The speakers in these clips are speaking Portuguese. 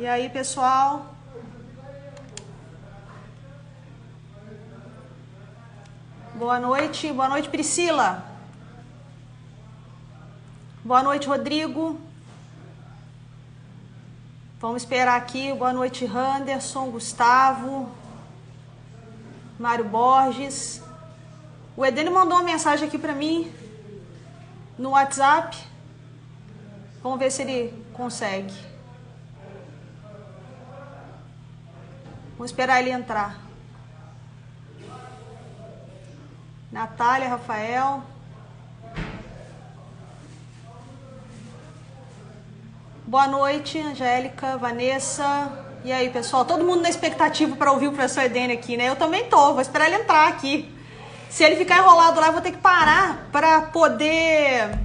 E aí, pessoal? Boa noite, Priscila. Boa noite, Rodrigo. Vamos esperar aqui. Boa noite, Anderson, Gustavo, Mário Borges. O Edênio mandou uma mensagem aqui para mim no WhatsApp. Vamos ver se ele consegue. Vamos esperar ele entrar. Natália, Rafael. Boa noite, Angélica, Vanessa. E aí, pessoal? Todo mundo na expectativa para ouvir o professor Edênio aqui, né? Eu também tô. Vou esperar ele entrar aqui. Se ele ficar enrolado lá, eu vou ter que parar para poder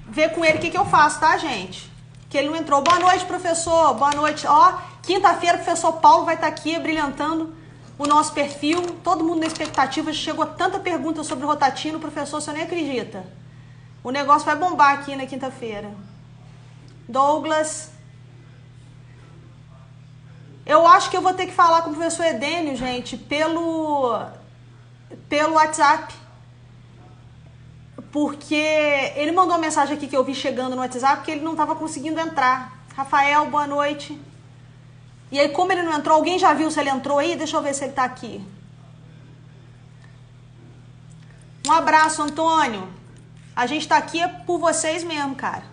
ver com ele o que eu faço, tá, gente? Que ele não entrou. Boa noite, professor. Boa noite. Ó, quinta-feira o professor Paulo vai estar aqui brilhantando o nosso perfil. Todo mundo na expectativa. Chegou tanta pergunta sobre o Rotatino, professor, você nem acredita. O negócio vai bombar aqui na quinta-feira. Douglas. Eu acho que eu vou ter que falar com o professor Edênio, gente, pelo WhatsApp. Porque ele mandou uma mensagem aqui que eu vi chegando no WhatsApp que ele não estava conseguindo entrar. Rafael, boa noite. E aí, como ele não entrou, alguém já viu se ele entrou aí? Deixa eu ver se ele está aqui. Um abraço, Antônio. A gente está aqui por vocês mesmo, cara.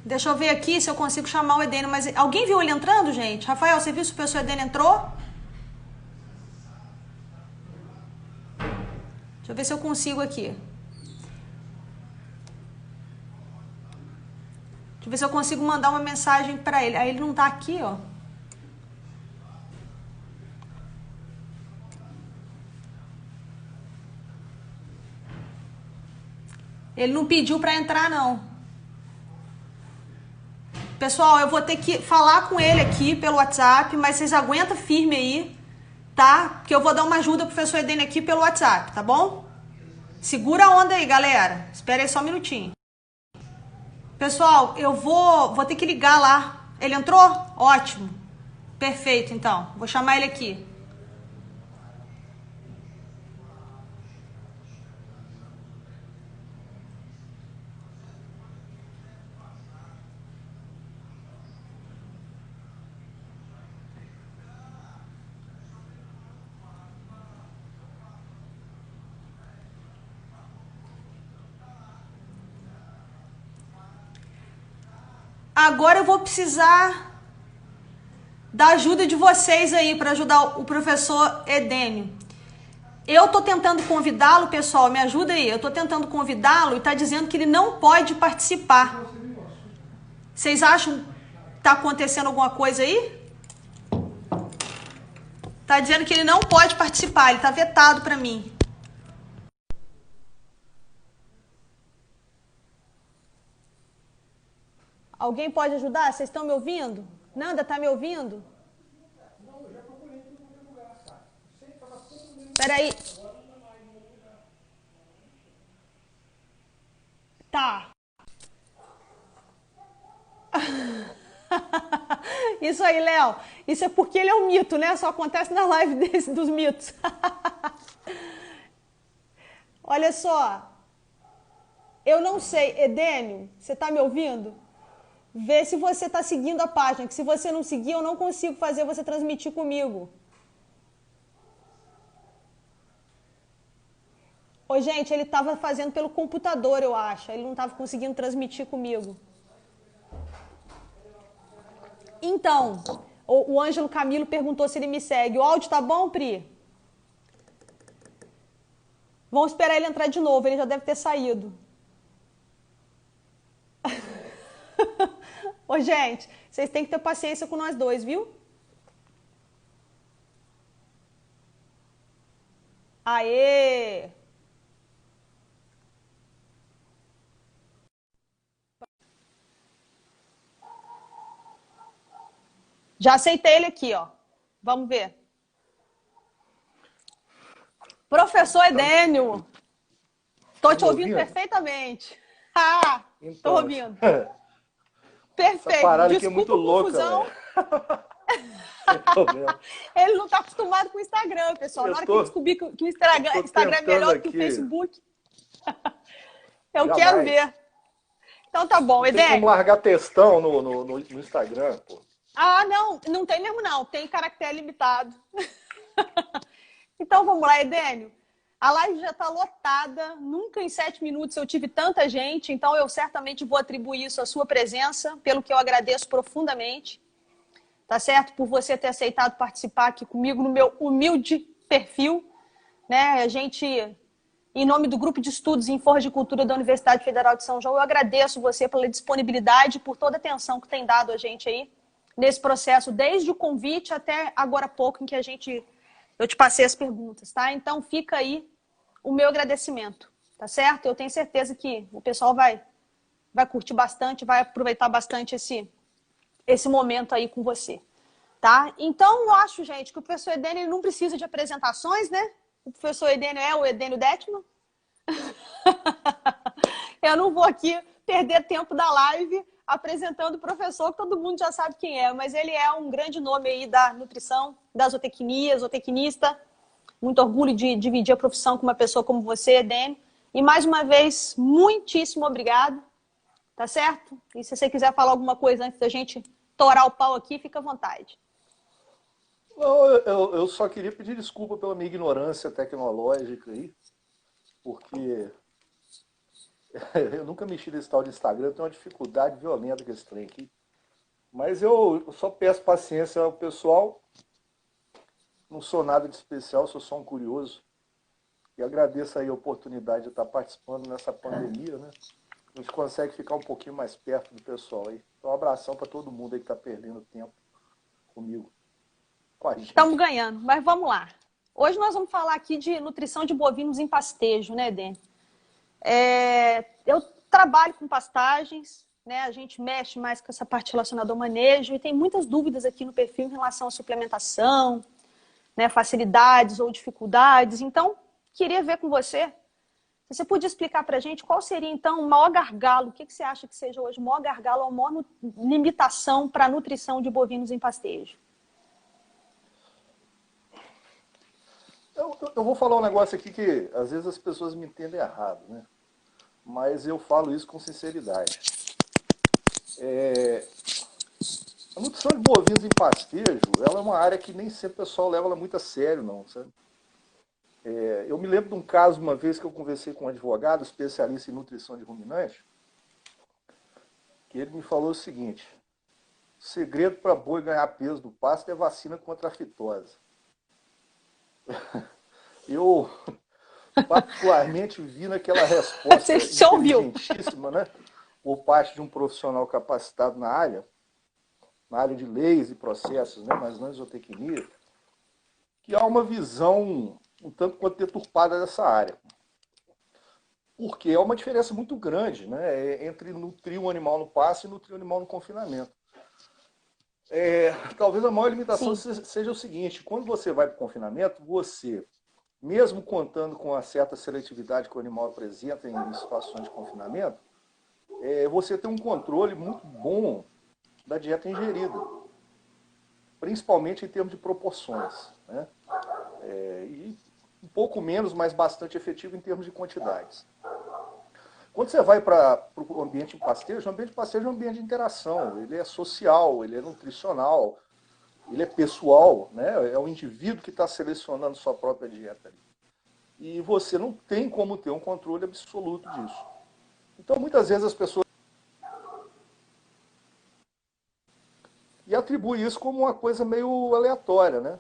Deixa eu ver aqui se eu consigo chamar o Edênio. Mas alguém viu ele entrando, gente? Rafael, você viu se o professor Edênio entrou? Deixa eu ver se eu consigo aqui. Deixa eu ver se eu consigo mandar uma mensagem para ele. Aí ele não tá aqui, ó. Ele não pediu para entrar, não. Pessoal, eu vou ter que falar com ele aqui pelo WhatsApp, mas vocês aguentam firme aí, tá? Porque eu vou dar uma ajuda pro professor Edênio aqui pelo WhatsApp, tá bom? Segura a onda aí, galera. Espera aí só um minutinho. Pessoal, eu vou ter que ligar lá. Ele entrou? Ótimo. Perfeito, então. Vou chamar ele aqui. Agora eu vou precisar da ajuda de vocês aí para ajudar o professor Edênio. Eu tô tentando convidá-lo, pessoal, me ajuda aí. Eu tô tentando convidá-lo e tá dizendo que ele não pode participar. Vocês acham que tá acontecendo alguma coisa aí? Tá dizendo que ele não pode participar, ele tá vetado para mim. Alguém pode ajudar? Vocês estão me ouvindo? Nanda, tá me ouvindo? Peraí. Tá. Isso aí, Léo. Isso é porque ele é um mito, né? Só acontece na live dos mitos. Olha só. Eu não sei. Edênio, você tá me ouvindo? Vê se você está seguindo a página, que se você não seguir, eu não consigo fazer você transmitir comigo. Ô, gente, ele estava fazendo pelo computador, eu acho. Ele não estava conseguindo transmitir comigo. Então, o Ângelo Camilo perguntou se ele me segue. O áudio tá bom, Pri? Vamos esperar ele entrar de novo, ele já deve ter saído. Ô, gente, vocês têm que ter paciência com nós dois, viu? Aê! Já aceitei ele aqui, ó. Vamos ver. Professor Edênio, tô te ouvindo perfeitamente. Ah, tô ouvindo. Essa Perfeito. parada aqui é muito Desculpa a louca, confusão. velho. Sem problema. Ele não está acostumado com o Instagram, pessoal. Eu Na hora que ele tô, descobrir que o eu tô Instagram é tentando melhor do que o aqui. Facebook, eu quero Jamais. ver. Então tá bom, Não tem como Edênio. largar textão no Instagram, pô. Ah, não, não tem mesmo não. Tem caractere limitado. Então vamos lá, Edênio. A live já está lotada. Nunca em 7 minutos eu tive tanta gente, então eu certamente vou atribuir isso à sua presença, pelo que eu agradeço profundamente. Tá certo? Por você ter aceitado participar aqui comigo no meu humilde perfil, né? A gente, em nome do Grupo de Estudos em Forja de Cultura da Universidade Federal de São João, eu agradeço você pela disponibilidade, por toda a atenção que tem dado a gente aí nesse processo, desde o convite até agora há pouco, em que eu te passei as perguntas, tá? Então fica aí o meu agradecimento, tá certo? Eu tenho certeza que o pessoal vai curtir bastante, vai aproveitar bastante esse momento aí com você, tá? Então, eu acho, gente, que o professor Edênio ele não precisa de apresentações, né? O professor Edênio é o Edênio Detman. Eu não vou aqui perder tempo da live apresentando o professor, que todo mundo já sabe quem é, mas ele é um grande nome aí da nutrição, da zootecnia, zootecnista. Muito orgulho de dividir a profissão com uma pessoa como você, Edênio. E mais uma vez, muitíssimo obrigado. Tá certo? E se você quiser falar alguma coisa antes da gente torar o pau aqui, fica à vontade. Não, eu só queria pedir desculpa pela minha ignorância tecnológica aí, porque eu nunca mexi nesse tal de Instagram, eu tenho uma dificuldade violenta com esse trem aqui. Mas eu só peço paciência ao pessoal, não sou nada de especial, sou só um curioso. E agradeço aí a oportunidade de estar participando nessa pandemia, né? A gente consegue ficar um pouquinho mais perto do pessoal aí. Então, um abração para todo mundo aí que está perdendo tempo comigo, com a gente. Estamos ganhando, mas vamos lá. Hoje nós vamos falar aqui de nutrição de bovinos em pastejo, né, Dê? Eu trabalho com pastagens, né? A gente mexe mais com essa parte relacionada ao manejo e tem muitas dúvidas aqui no perfil em relação à suplementação, né, facilidades ou dificuldades. Então, queria ver com você. Você podia explicar para a gente qual seria, então, o maior gargalo? O que você acha que seja hoje o maior gargalo ou a maior limitação para a nutrição de bovinos em pastejo? Eu vou falar um negócio aqui que às vezes as pessoas me entendem errado, né? Mas eu falo isso com sinceridade. A nutrição de bovinos em pastejo, ela é uma área que nem sempre o pessoal leva ela muito a sério, não, sabe? Eu me lembro de um caso, uma vez que eu conversei com um advogado, especialista em nutrição de ruminante, que ele me falou o seguinte: o segredo para boi ganhar peso do pasto é vacina contra a fitose. Eu, particularmente, vi naquela resposta Você já ouviu? inteligentíssima, né, por parte de um profissional capacitado na área de leis e processos, né, mas não zootecnia, que há uma visão um tanto quanto deturpada dessa área. Porque é uma diferença muito grande, né, entre nutrir um animal no pasto e nutrir um animal no confinamento. Talvez a maior limitação seja o seguinte: quando você vai para o confinamento, você, mesmo contando com a certa seletividade que o animal apresenta em situações de confinamento, você tem um controle muito bom da dieta ingerida, principalmente em termos de proporções, né? E um pouco menos, mas bastante efetivo em termos de quantidades. Quando você vai para o ambiente de pastejo, o ambiente de pastejo é um ambiente de interação, ele é social, ele é nutricional, ele é pessoal, né? É o indivíduo que está selecionando sua própria dieta ali. E você não tem como ter um controle absoluto disso. Então, muitas vezes as pessoas atribuem isso como uma coisa meio aleatória, né?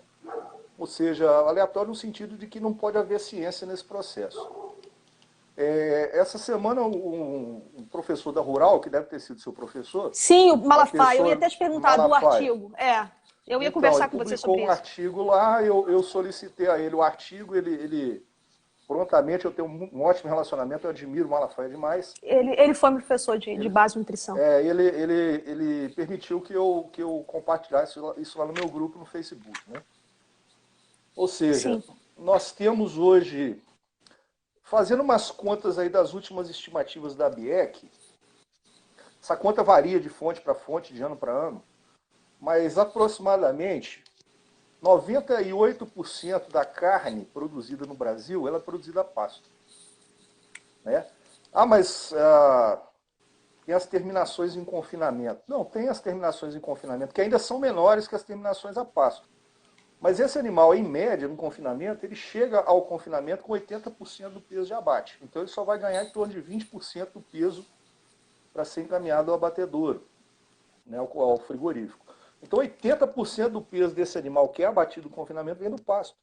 Ou seja, aleatório no sentido de que não pode haver ciência nesse processo. Essa semana, um professor da Rural, que deve ter sido seu professor... Sim, o Malafaia. Eu ia até te perguntar do artigo. Eu ia Então, conversar ele com você publicou sobre um isso. artigo lá, eu solicitei a ele o artigo, ele prontamente, eu tenho um ótimo relacionamento, eu admiro o Malafaia demais. Ele foi meu professor de base de nutrição. Ele permitiu que eu compartilhasse isso lá no meu grupo no Facebook, né? Ou seja, nós temos hoje, fazendo umas contas aí das últimas estimativas da BIEC, Essa conta varia de fonte para fonte, de ano para ano, mas aproximadamente 98% da carne produzida no Brasil, ela é produzida a pasto. Né? Mas tem as terminações em confinamento. Não, tem as terminações em confinamento, que ainda são menores que as terminações a pasto. Mas esse animal, em média, no confinamento, ele chega ao confinamento com 80% do peso de abate. Então ele só vai ganhar em torno de 20% do peso para ser encaminhado ao abatedouro, né, ao frigorífico. Então 80% do peso desse animal que é abatido no confinamento vem do pasto.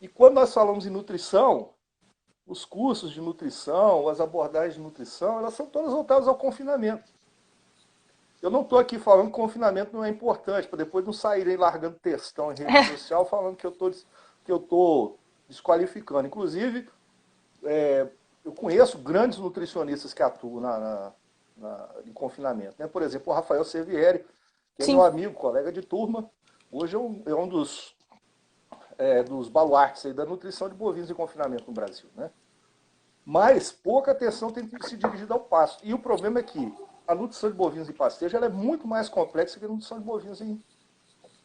E quando nós falamos em nutrição, os cursos de nutrição, as abordagens de nutrição, elas são todas voltadas ao confinamento. Eu não estou aqui falando que confinamento não é importante, para depois não saírem largando textão em rede social falando que eu estou desqualificando. Inclusive, eu conheço grandes nutricionistas que atuam em confinamento. Né? Por exemplo, o Rafael Servieri, que é meu amigo, colega de turma, hoje é um dos baluartes aí da nutrição de bovinos em confinamento no Brasil. Né? Mas pouca atenção tem que se dirigir ao pasto. E o problema é que a nutrição de bovinos em pastejo ela é muito mais complexa que a nutrição de bovinos em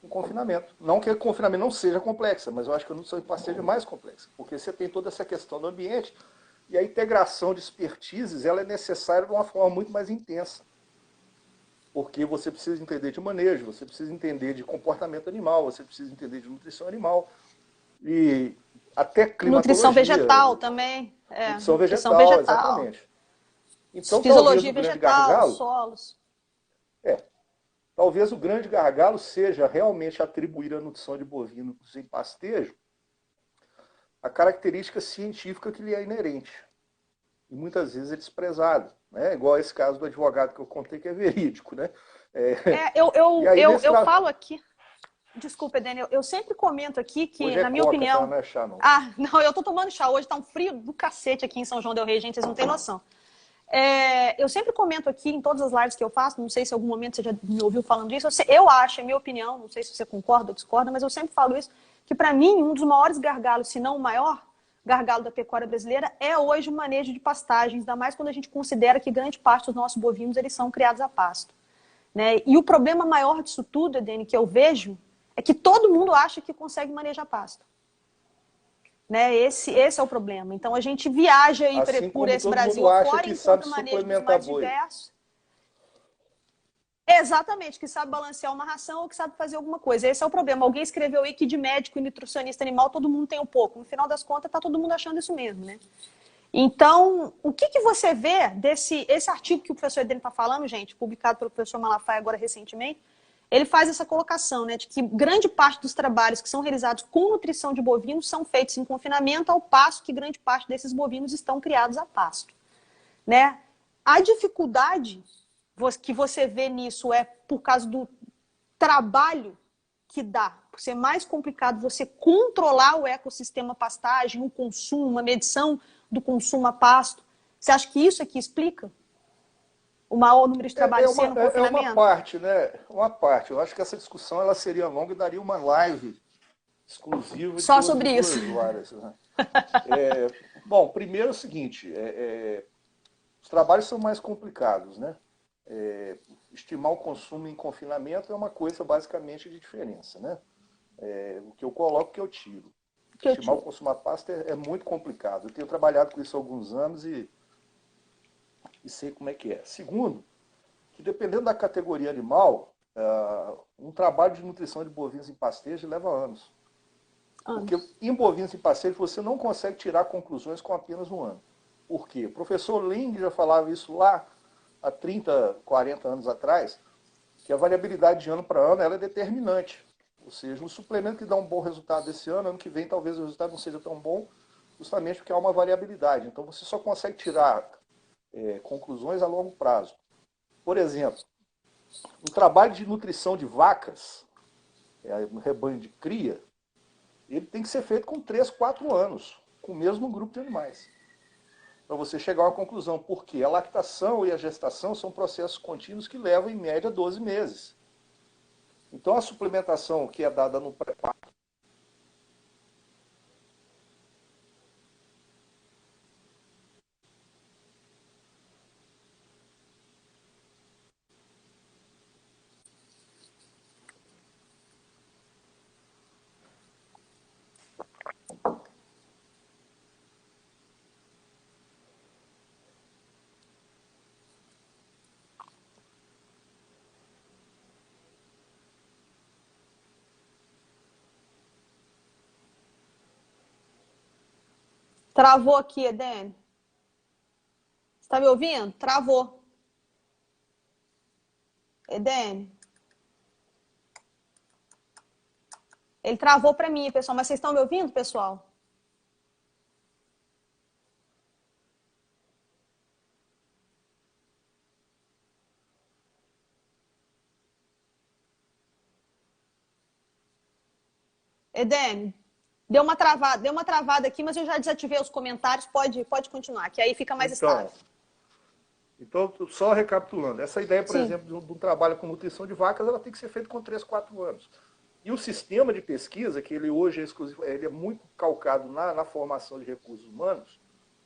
confinamento. Não que o confinamento não seja complexa, mas eu acho que a nutrição em pastejo é mais complexa, porque você tem toda essa questão do ambiente e a integração de expertises ela é necessária de uma forma muito mais intensa. Porque você precisa entender de manejo, você precisa entender de comportamento animal, você precisa entender de nutrição animal e até climatologia. Nutrição vegetal também. Nutrição vegetal, exatamente. Então, fisiologia vegetal, solos. Talvez o grande gargalo seja realmente atribuir à nutrição de bovinos em pastejo a característica científica que lhe é inerente. E muitas vezes é desprezado. Né? Igual esse caso do advogado que eu contei, que é verídico. Né? Eu falo aqui... Desculpa, Daniel, eu sempre comento aqui que, hoje na minha coca, opinião... Tá? Não é chá, não. Não, eu tô tomando chá. Hoje tá um frio do cacete aqui em São João del Rei, gente, vocês não têm noção. Eu sempre comento aqui em todas as lives que eu faço, não sei se em algum momento você já me ouviu falando disso, eu acho, é minha opinião, não sei se você concorda ou discorda, mas eu sempre falo isso, que para mim um dos maiores gargalos, se não o maior gargalo da pecuária brasileira é hoje o manejo de pastagens, ainda mais quando a gente considera que grande parte dos nossos bovinos eles são criados a pasto. Né? E o problema maior disso tudo, Edene, que eu vejo, é que todo mundo acha que consegue manejar pasto. Né? Esse é o problema. Então a gente viaja aí assim por esse todo Brasil mundo acha afora que e sabe encontra manejos suplementar mais boi. diversos. Exatamente, que sabe balancear uma ração ou que sabe fazer alguma coisa. Esse é o problema. Alguém escreveu aí que de médico e nutricionista animal todo mundo tem um pouco. No final das contas, está todo mundo achando isso mesmo, né? Então, o que você vê esse artigo que o professor Edene está falando, gente, publicado pelo professor Malafaia agora recentemente, ele faz essa colocação, né, de que grande parte dos trabalhos que são realizados com nutrição de bovinos são feitos em confinamento, ao passo que grande parte desses bovinos estão criados a pasto. Né? A dificuldade que você vê nisso é por causa do trabalho que dá, por ser mais complicado você controlar o ecossistema pastagem, o consumo, a medição do consumo a pasto. Você acha que isso é que explica o maior número de trabalhos sendo no confinamento? É uma parte, né? Uma parte. Eu acho que essa discussão ela seria longa e daria uma live exclusiva só sobre isso. 2 horas. Né? Bom, primeiro é o seguinte, os trabalhos são mais complicados, né? Estimar o consumo em confinamento é uma coisa basicamente de diferença, né? O que eu coloco, que eu tiro. Estimar o consumo a pasto é muito complicado. Eu tenho trabalhado com isso há alguns anos e sei como é que é. Segundo, que dependendo da categoria animal, um trabalho de nutrição de bovinos em pastejo leva anos. Porque em bovinos em pastejo você não consegue tirar conclusões com apenas um ano. Por quê? O professor Ling já falava isso lá há 30, 40 anos atrás, que a variabilidade de ano para ano ela é determinante. Ou seja, um suplemento que dá um bom resultado esse ano que vem talvez o resultado não seja tão bom, justamente porque há uma variabilidade. Então você só consegue tirar conclusões a longo prazo. Por exemplo, um trabalho de nutrição de vacas, um rebanho de cria, ele tem que ser feito com 3, 4 anos, com o mesmo grupo de animais. Para você chegar a uma conclusão, porque a lactação e a gestação são processos contínuos que levam, em média, 12 meses. Então, a suplementação que é dada no preparo Travou aqui, Edene. Você tá me ouvindo? Travou. Edene. Ele travou para mim, pessoal. Mas vocês estão me ouvindo, pessoal? Edene, deu uma travada aqui, mas eu já desativei os comentários. Pode continuar, que aí fica mais estável. Então, só recapitulando, essa ideia, por Sim. exemplo, de um trabalho com nutrição de vacas, ela tem que ser feita com 3, 4 anos. E o sistema de pesquisa, que ele hoje é exclusivo, ele é muito calcado na formação de recursos humanos,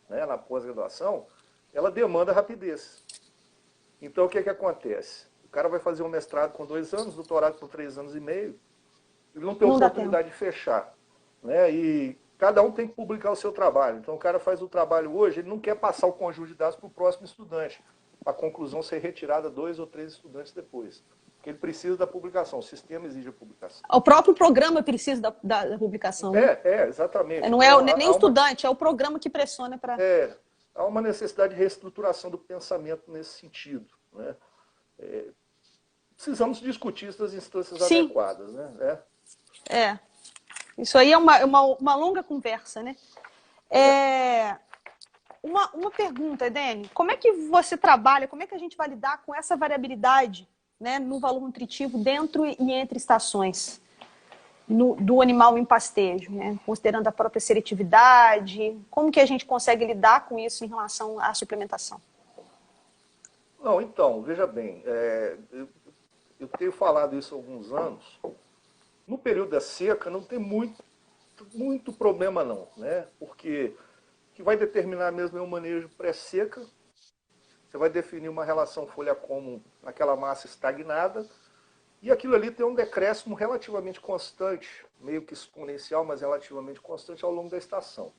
né, na pós-graduação, ela demanda rapidez. Então, o que acontece? O cara vai fazer um mestrado com 2 anos, doutorado com 3 anos e meio, ele não tem oportunidade de fechar. Né? E cada um tem que publicar o seu trabalho. Então, o cara faz o trabalho hoje, ele não quer passar o conjunto de dados para o próximo estudante, a conclusão ser retirada 2 ou 3 estudantes depois. Porque ele precisa da publicação, o sistema exige a publicação. O próprio programa precisa da publicação. Exatamente. Não é nem o estudante, é o programa que pressiona para... Há uma necessidade de reestruturação do pensamento nesse sentido. Né? Precisamos discutir essas instâncias adequadas. Né? Isso aí é uma longa conversa, né? Uma pergunta, Edene, como é que você trabalha, como é que a gente vai lidar com essa variabilidade, né, no valor nutritivo dentro e entre estações do animal em pastejo, né? Considerando a própria seletividade, como que a gente consegue lidar com isso em relação à suplementação? Não, então, veja bem, eu tenho falado isso há alguns anos. No período da seca não tem muito problema não, né? Porque o que vai determinar mesmo é o manejo pré-seca. Você vai definir uma relação folha-como naquela massa estagnada e aquilo ali tem um decréscimo relativamente constante, meio que exponencial, mas relativamente constante ao longo da estação.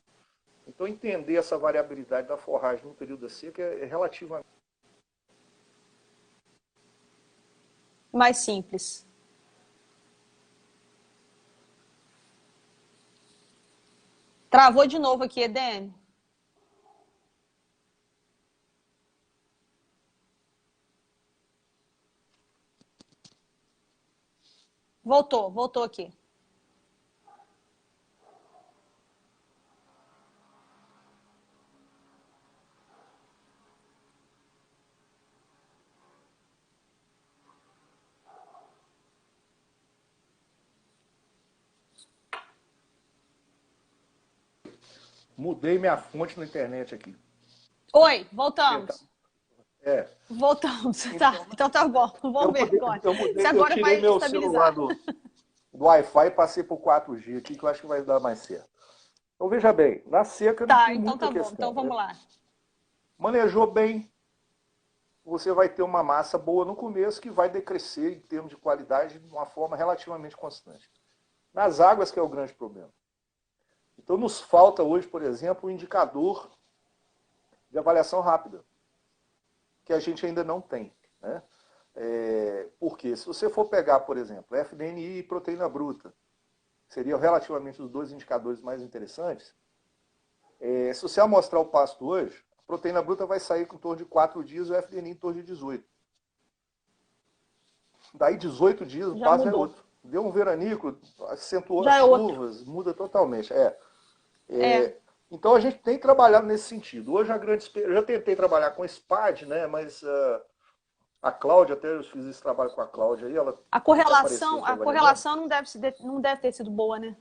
Então entender essa variabilidade da forragem no período da seca é relativamente mais simples. Travou de novo aqui, Edene. Voltou aqui. Mudei minha fonte na internet aqui. Oi, voltamos. Voltamos. Então, então tá bom. Vamos ver agora. Eu tirei meu celular do Wi-Fi e passei para o 4G aqui, que eu acho que vai dar mais certo. Então veja bem, na seca não tem muita questão. Então vamos lá. Manejou bem, você vai ter uma massa boa no começo que vai decrescer em termos de qualidade de uma forma relativamente constante. Nas águas que é o grande problema. Então nos falta hoje, por exemplo, um indicador de avaliação rápida, que a gente ainda não tem. Né? Porque se você for pegar, por exemplo, FDNI e proteína bruta, seriam relativamente os 2 indicadores mais interessantes, se você amostrar o pasto hoje, a proteína bruta vai sair com em torno de 4 dias, o FDNI em torno de 18. Daí 18 dias, o pasto é outro. Deu um veranico, acentuou as curvas, muda totalmente. Então a gente tem trabalhado nesse sentido. Hoje eu já tentei trabalhar com SPAD, né? Mas a Cláudia, até eu fiz esse trabalho com a Cláudia aí, a correlação não deve ter sido boa, né?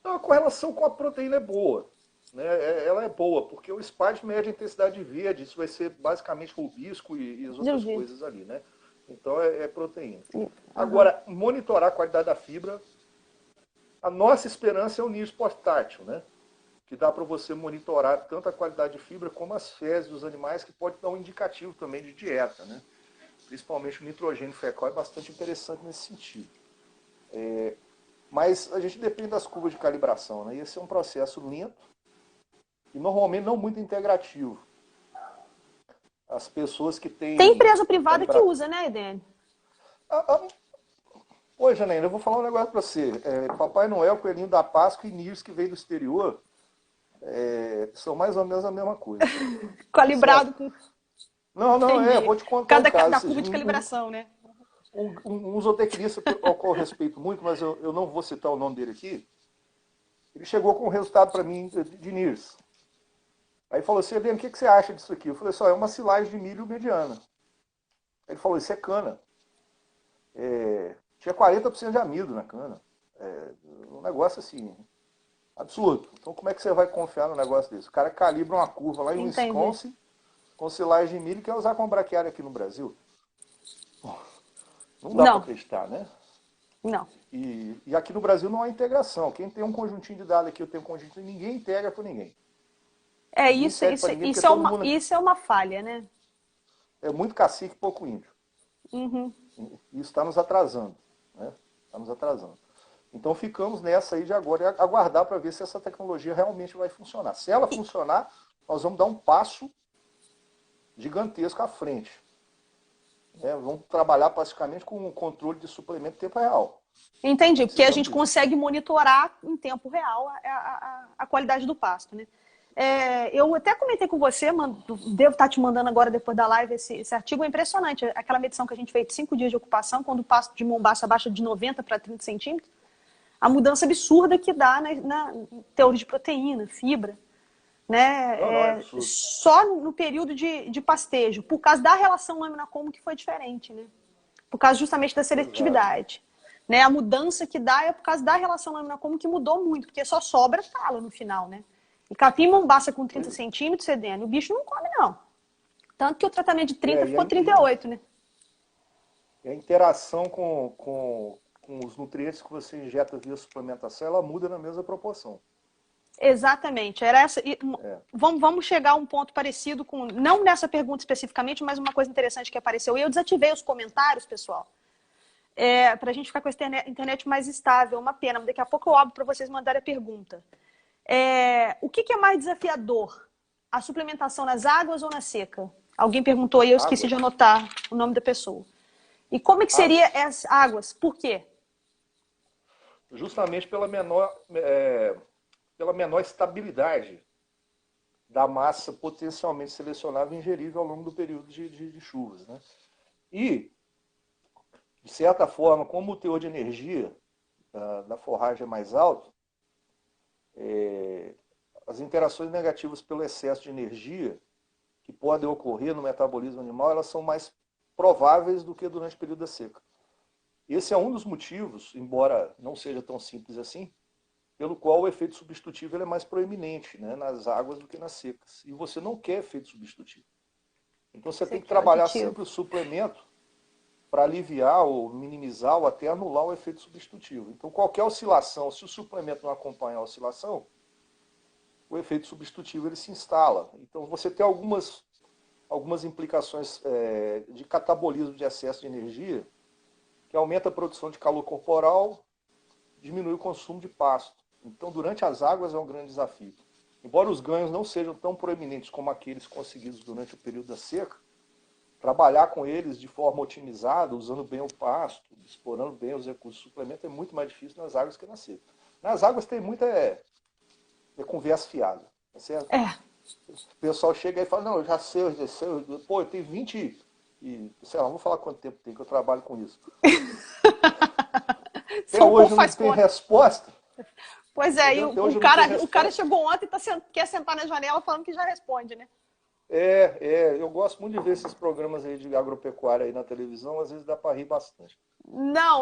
Não, a correlação com a proteína é boa. Né? Ela é boa, porque o SPAD mede a intensidade de verde, isso vai ser basicamente rubisco e as outras coisas ali, né? Então é proteína. Agora, monitorar a qualidade da fibra, a nossa esperança é o NIRS portátil, né? Que dá para você monitorar tanto a qualidade de fibra como as fezes dos animais, que pode dar um indicativo também de dieta, né? Principalmente o nitrogênio fecal é bastante interessante nesse sentido. Mas a gente depende das curvas de calibração, né? E esse é um processo lento e normalmente não muito integrativo. As pessoas que têm... Tem empresa privada que usa, né, Edene? Oi, Janaína, eu vou falar um negócio para você. Papai Noel, Coelhinho da Páscoa e NIRS que veio do exterior, são mais ou menos a mesma coisa. Calibrado com... Não, vou te contar um caso. Da curva de calibração, né? Um zootecnista ao qual eu respeito muito, mas eu não vou citar o nome dele aqui, ele chegou com um resultado para mim de NIRS. Aí falou assim, Heleno, o que você acha disso aqui? Eu falei, só é uma silagem de milho mediana. Ele falou, isso é cana. Tinha 40% de amido na cana. Um negócio assim, absurdo. Então como é que você vai confiar num negócio desse? O cara calibra uma curva lá em Wisconsin com silagem de milho e quer usar com braquiária aqui no Brasil. Não dá para acreditar, né? Não. E aqui no Brasil não há integração. Quem tem um conjuntinho de dados aqui, eu tenho um conjuntinho, ninguém integra com ninguém. Isso é uma falha, né? É muito cacique e pouco índio. Uhum. Isso está nos atrasando, né? Está nos atrasando. Então ficamos nessa aí de agora e aguardar para ver se essa tecnologia realmente vai funcionar. Se ela funcionar, nós vamos dar um passo gigantesco à frente. Vamos trabalhar praticamente com o controle de suplemento em tempo real. Entendi, porque a gente consegue monitorar em tempo real a qualidade do pasto, né? Eu até comentei com você, devo estar te mandando agora depois da live esse artigo, é impressionante. Aquela medição que a gente fez de 5 dias de ocupação, quando o pasto de Mombaça baixa de 90 para 30 centímetros, a mudança absurda que dá na teor de proteína, fibra, né? Só no período de pastejo, por causa da relação lâmina-como que foi diferente, né? Por causa justamente da seletividade. Né? A mudança que dá é por causa da relação lâmina-como que mudou muito, porque só sobra talo no final, né? E capim Mombaça com 30 centímetros, cedendo, o bicho não come, não. Tanto que o tratamento de 30 ficou 38, né? E a interação com os nutrientes que você injeta via suplementação, ela muda na mesma proporção. Exatamente. Era essa. Vamos chegar a um ponto parecido com, não nessa pergunta especificamente, mas uma coisa interessante que apareceu. E eu desativei os comentários, pessoal, para a gente ficar com a internet mais estável. Uma pena. Daqui a pouco eu abro para vocês mandarem a pergunta. O que é mais desafiador? A suplementação nas águas ou na seca? Alguém perguntou e eu esqueci de anotar o nome da pessoa. E como é que seria as águas? Por quê? Justamente pela menor estabilidade da massa potencialmente selecionável e ingerível ao longo do período de chuvas, né? E, de certa forma, como o teor de energia da forragem é mais alto, as interações negativas pelo excesso de energia que podem ocorrer no metabolismo animal, elas são mais prováveis do que durante o período da seca. Esse é um dos motivos, embora não seja tão simples assim, pelo qual o efeito substitutivo ele é mais proeminente, né, nas águas do que nas secas. E você não quer efeito substitutivo. Então você tem que trabalhar sempre o suplemento para aliviar ou minimizar ou até anular o efeito substitutivo. Então qualquer oscilação, se o suplemento não acompanha a oscilação, o efeito substitutivo ele se instala. Então você tem algumas implicações de catabolismo de excesso de energia, que aumenta a produção de calor corporal, diminui o consumo de pasto. Então, durante as águas é um grande desafio. Embora os ganhos não sejam tão proeminentes como aqueles conseguidos durante o período da seca, trabalhar com eles de forma otimizada, usando bem o pasto, explorando bem os recursos de suplemento, é muito mais difícil nas águas que na seca. Nas águas tem muita conversa fiada, tá certo? O pessoal chega aí e fala, não, eu já sei, pô, eu tenho 20 e, sei lá, não vou falar quanto tempo tem que eu trabalho com isso. Até hoje não tem resposta. Pois é, e o cara chegou ontem e quer sentar na janela falando que já responde, né? Eu gosto muito de ver esses programas aí de agropecuária aí na televisão, às vezes dá para rir bastante. Não,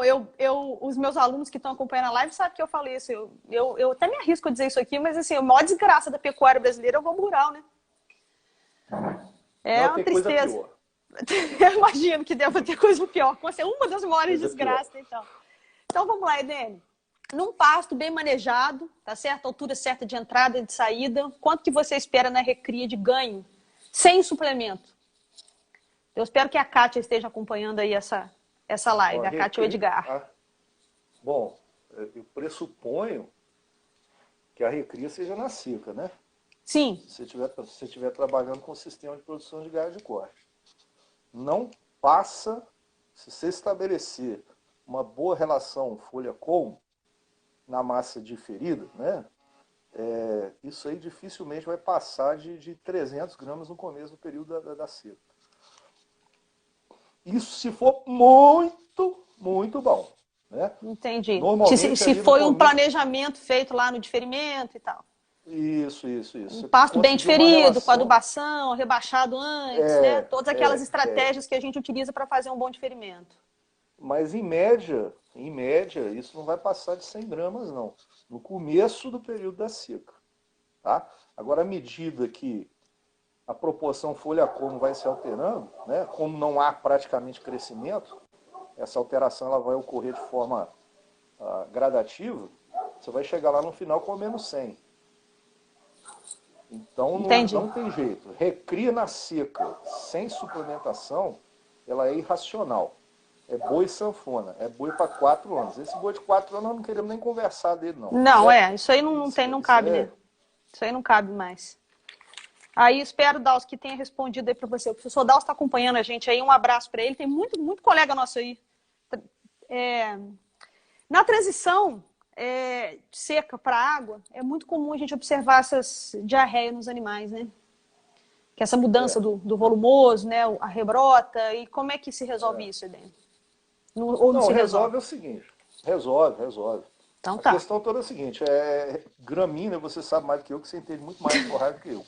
os meus alunos que estão acompanhando a live sabem que eu falei isso. Eu até me arrisco a dizer isso aqui, mas assim, a maior desgraça da pecuária brasileira é o globo rural, né? Não, uma tristeza. Eu imagino que deva ter coisa pior. Uma das maiores desgraças, então. Então vamos lá, Edene. Num pasto bem manejado, tá certo? Altura certa de entrada e de saída, quanto que você espera na recria de ganho? Sem suplemento. Eu espero que a Kátia esteja acompanhando aí essa live, a Kátia e o Edgar. Bom, eu pressuponho que a recria seja na seca, né? Sim. Se você estiver trabalhando com o sistema de produção de gás de corte. Não passa, se você estabelecer uma boa relação folha-colmo na massa diferida, né? isso aí dificilmente vai passar de 300 gramas no começo do período da seca. Isso se for muito, muito bom. Né? Entendi. Normalmente Se ali no foi um começo... planejamento feito lá no diferimento e tal. Isso. Um Você pasto bem conseguir uma diferido, com relação... adubação, rebaixado antes, né? Todas aquelas estratégias que a gente utiliza para fazer um bom diferimento. Mas em média, isso não vai passar de 100 gramas, não. No começo do período da seca. Tá? Agora, à medida que a proporção folha-como vai se alterando, né? Como não há praticamente crescimento, essa alteração ela vai ocorrer de forma gradativa, você vai chegar lá no final com menos 100. Então Entendi. não tem jeito. Recria na seca sem suplementação, ela é irracional. É boi sanfona, é boi para 4 anos. Esse boi de 4 anos nós não queremos nem conversar dele, não. Não, Certo? isso aí não cabe, né? Isso aí não cabe mais. Aí espero, Daus, que tenha respondido aí para você. O professor Daus está acompanhando a gente aí, um abraço para ele. Tem muito colega nosso aí. Na transição de seca para água, é muito comum a gente observar essas diarreias nos animais, né? Que essa mudança do volumoso, né? A rebrota. E como é que se resolve isso, Edênio? Ou não se resolve? É o seguinte, resolve. Então A tá. questão toda é a seguinte, gramínea, você sabe mais do que eu, que você entende muito mais de forragem do que eu.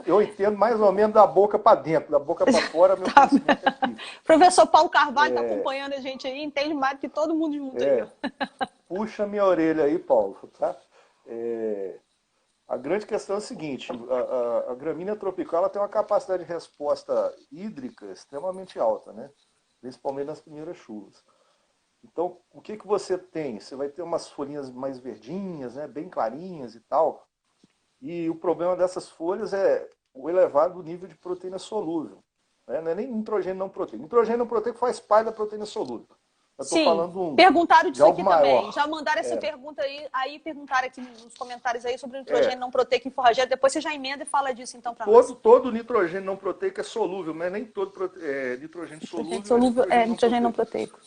Eu entendo mais ou menos da boca para dentro, da boca para fora, meu conhecimento é aqui. Professor Paulo Carvalho está acompanhando a gente aí, entende mais do que todo mundo junto aí. Puxa minha orelha aí, Paulo. Tá? A grande questão é a seguinte, a gramínea tropical ela tem uma capacidade de resposta hídrica extremamente alta, né? Principalmente nas primeiras chuvas. Então, o que você tem? Você vai ter umas folhinhas mais verdinhas, né? Bem clarinhas e tal. E o problema dessas folhas é o elevado nível de proteína solúvel. Né? Não é nem nitrogênio não proteico. Nitrogênio não proteico faz parte da proteína solúvel. Eu estou falando perguntaram de disso algo aqui maior. também. Já mandaram essa pergunta aí perguntaram aqui nos comentários aí sobre o nitrogênio não proteico em forrageiro. Depois você já emenda e fala disso então para nós. Todo nitrogênio não proteico é solúvel, mas nem todo nitrogênio solúvel é nitrogênio não proteico.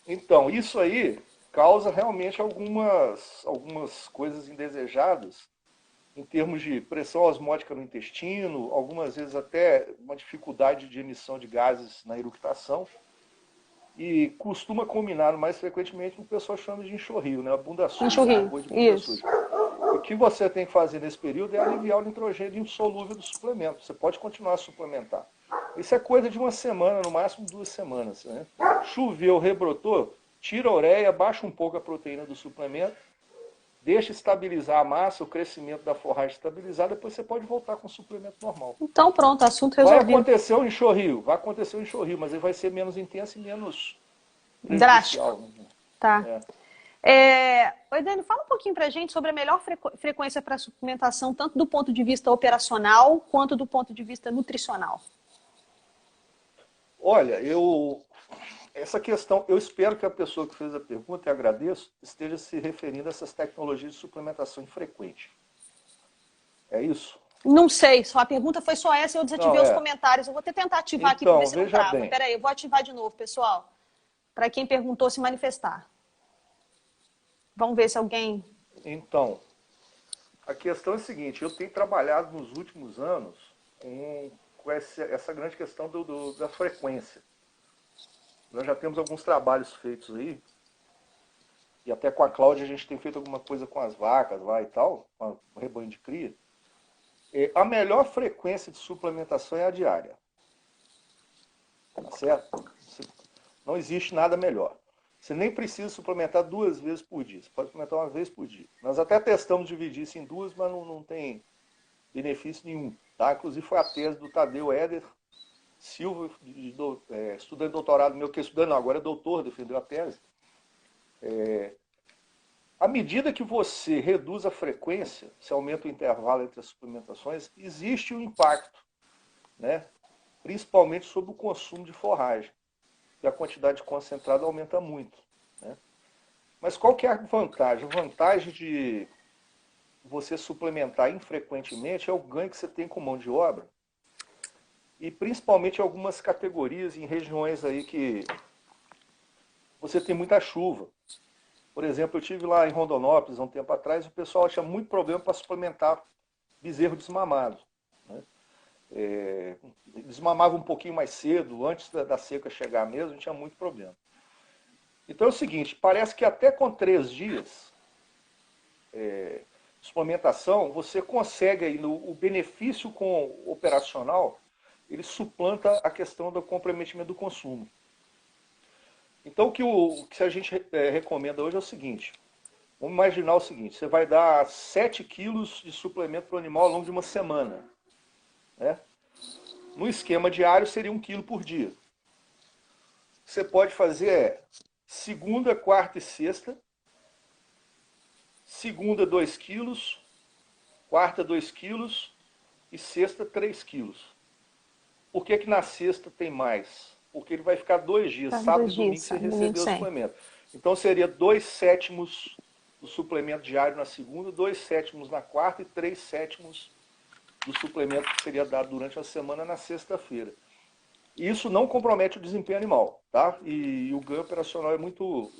Então, isso aí causa realmente algumas coisas indesejadas em termos de pressão osmótica no intestino, algumas vezes até uma dificuldade de emissão de gases na eructação. E costuma combinar mais frequentemente o que o pessoal chama de enxorrio, né? A bunda suja. Enxorrio, isso. O que você tem que fazer nesse período é aliviar o nitrogênio insolúvel do suplemento. Você pode continuar a suplementar. Isso é coisa de uma semana, no máximo 2 semanas. Né? Choveu, rebrotou, tira a ureia, baixa um pouco a proteína do suplemento, deixa estabilizar a massa, o crescimento da forragem estabilizar, depois você pode voltar com o suplemento normal. Então pronto, assunto resolvido. Vai acontecer um enxorrio, mas ele vai ser menos intenso e menos drástico. Né? Tá. Oi, Dani, fala um pouquinho pra gente sobre a melhor frequência para suplementação, tanto do ponto de vista operacional, quanto do ponto de vista nutricional. Olha, essa questão, eu espero que a pessoa que fez a pergunta, e agradeço, esteja se referindo a essas tecnologias de suplementação infrequente. É isso? Não sei, a pergunta foi só essa e eu desativei os comentários. Eu vou tentar ativar aqui para ver se não trava. Peraí, eu vou ativar de novo, pessoal. Para quem perguntou se manifestar. Vamos ver se alguém... Então, a questão é a seguinte, eu tenho trabalhado nos últimos anos com essa grande questão da frequência. Nós já temos alguns trabalhos feitos aí, e até com a Cláudia a gente tem feito alguma coisa com as vacas lá e tal, com o rebanho de cria. A melhor frequência de suplementação é a diária. Tá certo? Não existe nada melhor. Você nem precisa suplementar 2 vezes por dia. Você pode suplementar 1 vez por dia. Nós até testamos dividir isso em 2, mas não tem benefício nenhum. Tá? Inclusive foi a tese do Tadeu Éder Silva, estudante de doutorado meu, que estudando agora é doutor, defendeu a tese. À medida que você reduz a frequência, se aumenta o intervalo entre as suplementações, existe um impacto, né? Principalmente sobre o consumo de forragem. E a quantidade concentrada aumenta muito. Né? Mas qual que é a vantagem? A vantagem de você suplementar infrequentemente é o ganho que você tem com mão de obra. E principalmente em algumas categorias, em regiões aí que você tem muita chuva. Por exemplo, eu tive lá em Rondonópolis há um tempo atrás, o pessoal tinha muito problema para suplementar bezerro desmamado, né? Desmamava um pouquinho mais cedo, antes da seca chegar mesmo, tinha muito problema. Então é o seguinte, parece que até com 3 dias de suplementação, você consegue aí o benefício com o operacional, ele suplanta a questão do comprometimento do consumo. Então o que a gente recomenda hoje é o seguinte, vamos imaginar o seguinte, você vai dar 7 quilos de suplemento para o animal ao longo de uma semana, né? No esquema diário seria 1 quilo por dia. Você pode fazer segunda, quarta e sexta. Segunda 2 quilos, quarta 2 quilos e sexta 3 quilos. Por que na sexta tem mais? Porque ele vai ficar 2 dias, sábado e domingo, sem receber o suplemento. Então seria 2/7 do suplemento diário na segunda, 2/7 na quarta e 3/7 do suplemento que seria dado durante a semana na sexta-feira. Isso não compromete o desempenho animal, tá? E o ganho operacional é muito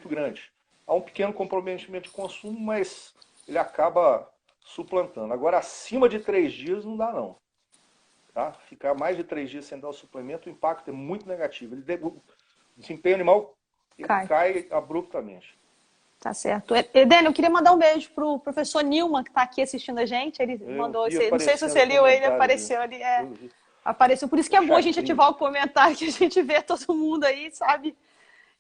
grande. Há um pequeno comprometimento de consumo, mas ele acaba suplantando. Agora, acima de 3 dias não dá não. Tá? Ficar mais de 3 dias sem dar o suplemento, o impacto é muito negativo. O desempenho animal cai abruptamente. Tá certo. Edênio, eu queria mandar um beijo pro professor Nilman, que está aqui assistindo a gente. Ele mandou, não sei se você leu, ele apareceu ali. Apareceu. Por isso que é bom a gente ativar o comentário, que a gente vê todo mundo aí, sabe?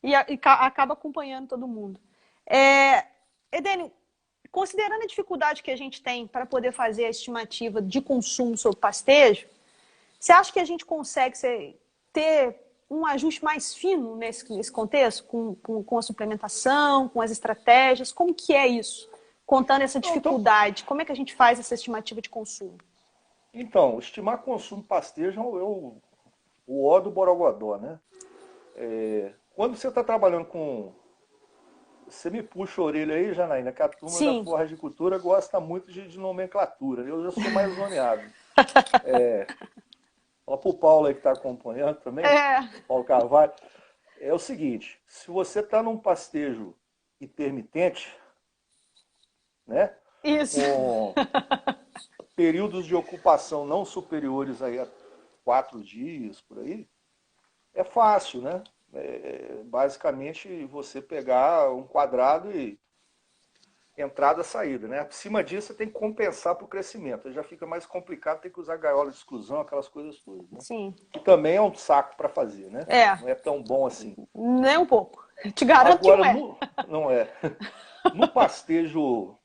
E acaba acompanhando todo mundo. Edênio, considerando a dificuldade que a gente tem para poder fazer a estimativa de consumo sobre pastejo, você acha que a gente consegue ter um ajuste mais fino nesse contexto, com a suplementação, com as estratégias? Como que é isso? Contando essa dificuldade, como é que a gente faz essa estimativa de consumo? Então, estimar consumo pastejo é o ó do borogodó, né? Quando você está trabalhando com... Você me puxa a orelha aí, Janaína, que a turma da floricultura gosta muito de nomenclatura. Eu já sou mais zoneado. Fala pro Paulo aí que está acompanhando também, Paulo Carvalho. É o seguinte, se você está num pastejo intermitente, né? Isso. Com períodos de ocupação não superiores aí a 4 dias, por aí, é fácil, né? Basicamente você pegar um quadrado e entrada, saída, né? Acima disso você tem que compensar para o crescimento. Aí já fica mais complicado, tem que usar gaiola de exclusão, aquelas coisas todas, né? Sim. Que também é um saco para fazer, né? Não é tão bom assim. Nem um pouco. Te garanto agora, que não é. Não é. No pastejo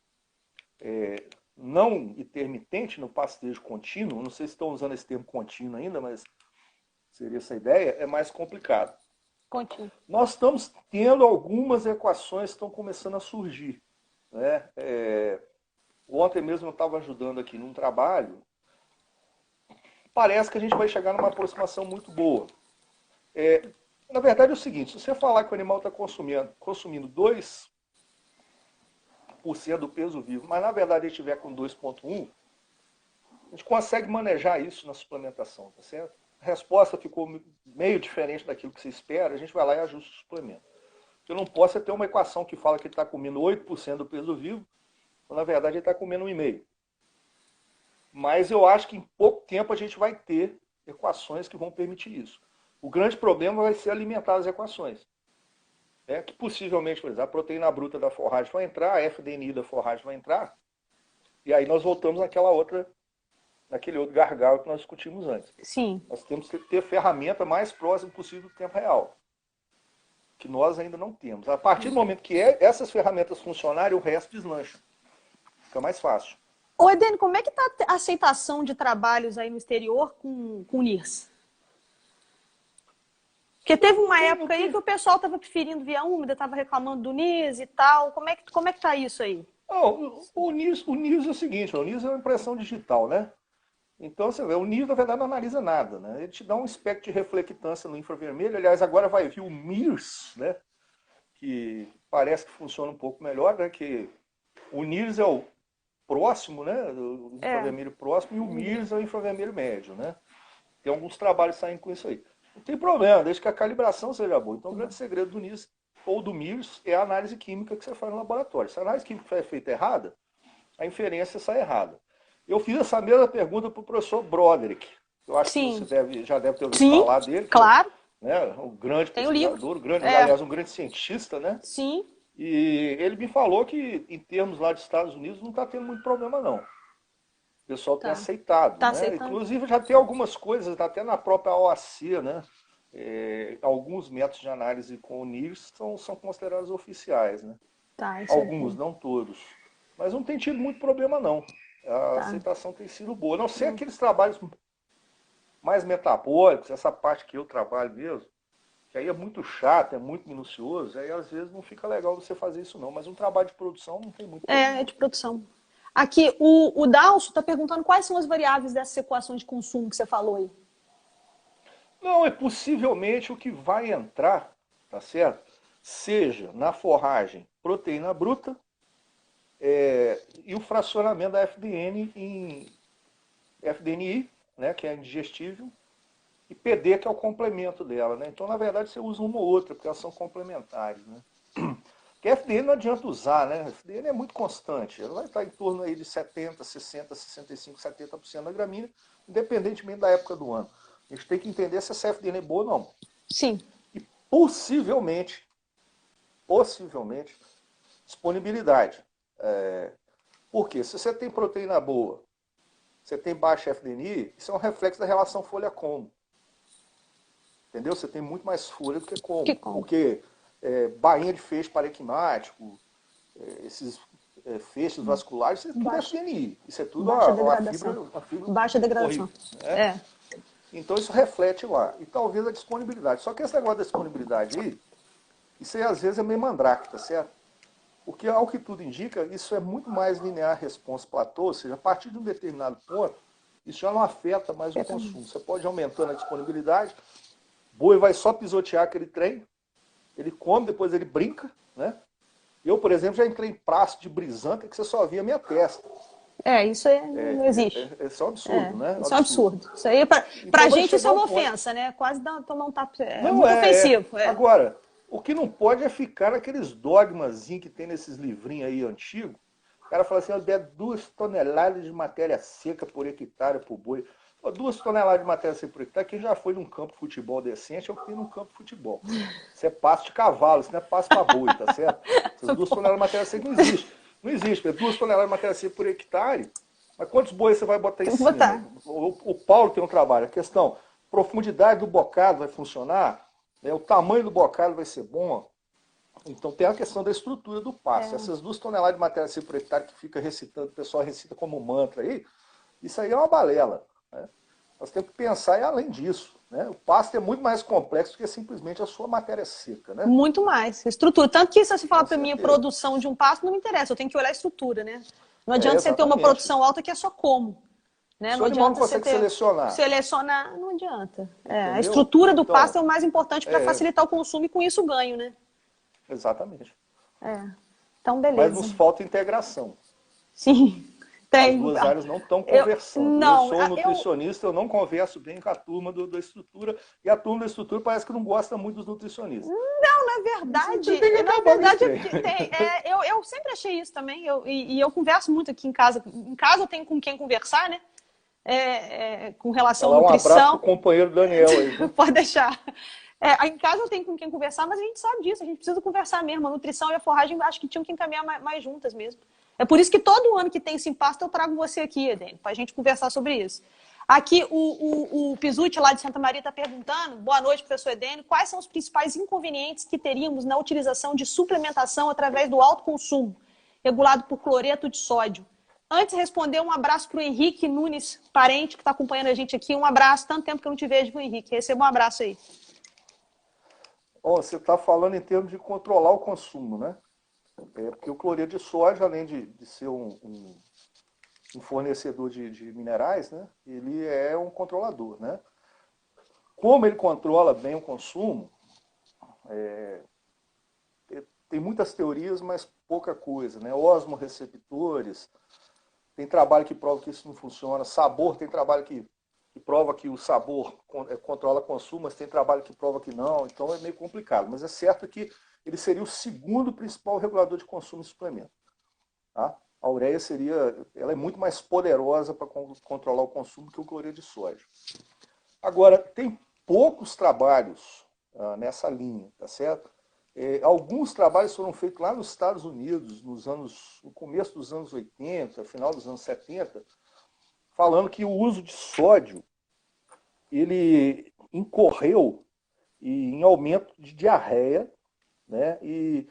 não intermitente, no pastejo contínuo, não sei se estão usando esse termo contínuo ainda, mas seria essa ideia, é mais complicado. Contínuo. Nós estamos tendo algumas equações que estão começando a surgir, né? Ontem mesmo eu estava ajudando aqui num trabalho, parece que a gente vai chegar numa aproximação muito boa. Na verdade é o seguinte, se você falar que o animal está consumindo 2% do peso vivo, mas na verdade ele estiver com 2,1%, a gente consegue manejar isso na suplementação, tá certo? A resposta ficou meio diferente daquilo que você espera, a gente vai lá e ajusta o suplemento. Eu não posso ter uma equação que fala que ele está comendo 8% do peso vivo, quando na verdade ele está comendo 1,5%. Mas eu acho que em pouco tempo a gente vai ter equações que vão permitir isso. O grande problema vai ser alimentar as equações. Que possivelmente, por exemplo, a proteína bruta da forragem vai entrar, a FDNI da forragem vai entrar, e aí nós voltamos naquele outro gargalo que nós discutimos antes. Sim. Nós temos que ter ferramenta mais próxima possível do tempo real, que nós ainda não temos. A partir do momento que essas ferramentas funcionarem, o resto deslancha. Fica mais fácil. Ô, Edênio, como é que está a aceitação de trabalhos aí no exterior com NIRS? Porque teve uma época aí que o pessoal estava preferindo via úmida, estava reclamando do NIRS e tal. Como é que tá isso aí? O NIRS é o seguinte, o NIRS é uma impressão digital, né? Então, você vê, o NIRS, na verdade, não analisa nada, né? Ele te dá um espectro de reflectância no infravermelho. Aliás, agora vai vir o MIRS, né? Que parece que funciona um pouco melhor, né? Que o NIRS é o próximo, né? O infravermelho próximo, e o MIRS é o infravermelho médio, né? Tem alguns trabalhos saindo com isso aí. Não tem problema, desde que a calibração seja boa. Então, o grande segredo do NIRS ou do MIRS é a análise química que você faz no laboratório. Se a análise química é feita errada, a inferência sai errada. Eu fiz essa mesma pergunta para o professor Broderick. Eu acho que Sim. você já deve ter ouvido Sim, falar dele. claro. Né, um grande Tem o livro. pesquisador, É. aliás, um grande cientista, né? Sim. E ele me falou que, em termos lá dos Estados Unidos, não está tendo muito problema, não. O pessoal tem Tá. aceitado, Tá né? aceitando. Inclusive já tem algumas coisas, até na própria OAC, né? Alguns métodos de análise com o NIRS são considerados oficiais, né? Tá, isso é Alguns, bom. não todos. Mas não tem tido muito problema, não. A Tá. aceitação tem sido boa. A não ser aqueles trabalhos mais metabólicos, essa parte que eu trabalho mesmo, que aí é muito chato, é muito minucioso, aí às vezes não fica legal você fazer isso não. Mas um trabalho de produção não tem muito problema. É de produção. Aqui, o Dalso está perguntando quais são as variáveis dessa equação de consumo que você falou aí. Não, é possivelmente o que vai entrar, tá certo? Seja na forragem proteína bruta e o fracionamento da FDN em FDNI, né, que é indigestível, e PD, que é o complemento dela, né? Então, na verdade, você usa uma ou outra, porque elas são complementares, né? Porque a FDN não adianta usar, né? A FDN é muito constante. Ela vai estar em torno aí de 70, 60, 65, 70% da gramínea, independentemente da época do ano. A gente tem que entender se essa FDN é boa ou não. Sim. E possivelmente, disponibilidade. Porque se você tem proteína boa, você tem baixa FDNI, isso é um reflexo da relação folha-como. Entendeu? Você tem muito mais folha do que como. Porque bainha de feixe parenquimático, esses feixes vasculares, isso é tudo FDNI. Isso é tudo Baixa a degradação. fibra Baixa degradação. horrível, né? Então isso reflete lá. E talvez a disponibilidade. Só que esse negócio da disponibilidade aí, isso aí às vezes é meio mandrake, tá certo? Porque, ao que tudo indica, isso é muito mais linear response platô, ou seja, a partir de um determinado ponto, isso já não afeta mais o consumo. Você pode ir aumentando a disponibilidade, o boi vai só pisotear aquele trem, ele come, depois ele brinca, né? Eu, por exemplo, já entrei em praça de brisanca que você só via a minha testa. Isso não existe. Isso é um absurdo, né? Isso é um absurdo. Isso aí, pra Então gente, isso é uma ofensa, né? Quase tomar um tapa. Não, muito ofensivo. Agora, o que não pode é ficar naqueles dogmazinhos que tem nesses livrinhos aí antigos. O cara fala assim, eu der 2 toneladas de matéria seca por hectare pro boi. 2 toneladas de matéria seca por hectare, quem já foi num campo de futebol decente é o que tem num campo de futebol. Isso é pasto de cavalo, isso não é pasto para boi, tá certo? Essas 2 toneladas de matéria seca não existe. Não existe, 2 toneladas de matéria seca por hectare. Mas quantos bois você vai botar em cima? O Paulo tem um trabalho. A questão, profundidade do bocado vai funcionar? O tamanho do bocado vai ser bom? Então tem a questão da estrutura do pasto. Essas 2 toneladas de matéria seca por hectare que fica recitando, o pessoal recita como mantra aí, isso aí é uma balela. Né? Nós temos que pensar além disso. Né? O pasto é muito mais complexo do que simplesmente a sua matéria seca. Né? Muito mais. Estrutura. Tanto que se você falar para mim a produção de um pasto, não me interessa. Eu tenho que olhar a estrutura, né? Não adianta você ter uma produção alta que é só como. Né? Não adianta você ter... Selecionar, não adianta. A estrutura do pasto é o mais importante para facilitar o consumo e com isso o ganho, né? Exatamente. Então, beleza. Mas nos falta integração. Sim. As duas áreas não estão conversando. Eu sou nutricionista, eu não converso bem com a turma da estrutura, e a turma da estrutura parece que não gosta muito dos nutricionistas. Não, na verdade, eu sempre achei isso também, e eu converso muito aqui em casa. Em casa eu tenho com quem conversar, né? Com relação à nutrição. Um abraço pro companheiro Daniel aí. Pode deixar. Em casa eu tenho com quem conversar, mas a gente sabe disso, a gente precisa conversar mesmo. A nutrição e a forragem acho que tinham que encaminhar mais juntas mesmo. É por isso que todo ano que tem esse impasto eu trago você aqui, Edene, para a gente conversar sobre isso. Aqui o Pisucci lá de Santa Maria está perguntando, boa noite, professor Edene, quais são os principais inconvenientes que teríamos na utilização de suplementação através do alto consumo, regulado por cloreto de sódio? Antes de responder, um abraço para o Henrique Nunes, parente que está acompanhando a gente aqui. Um abraço, tanto tempo que eu não te vejo, Henrique. Receba um abraço aí. Você está falando em termos de controlar o consumo, né? Porque o cloreto de sódio, além de ser um fornecedor de minerais, né? Ele é um controlador, né? Como ele controla bem o consumo, tem muitas teorias, mas pouca coisa, né? Osmoreceptores, tem trabalho que prova que isso não funciona. Sabor, tem trabalho que prova que o sabor controla consumo, mas tem trabalho que prova que não. Então é meio complicado. Mas é certo que ele seria o segundo principal regulador de consumo de suplemento. Tá? A ureia ela é muito mais poderosa para controlar o consumo que o cloreto de sódio. Agora, tem poucos trabalhos nessa linha, tá certo? Alguns trabalhos foram feitos lá nos Estados Unidos, no começo dos anos 80, final dos anos 70, falando que o uso de sódio ele incorreu em aumento de diarreia, né? E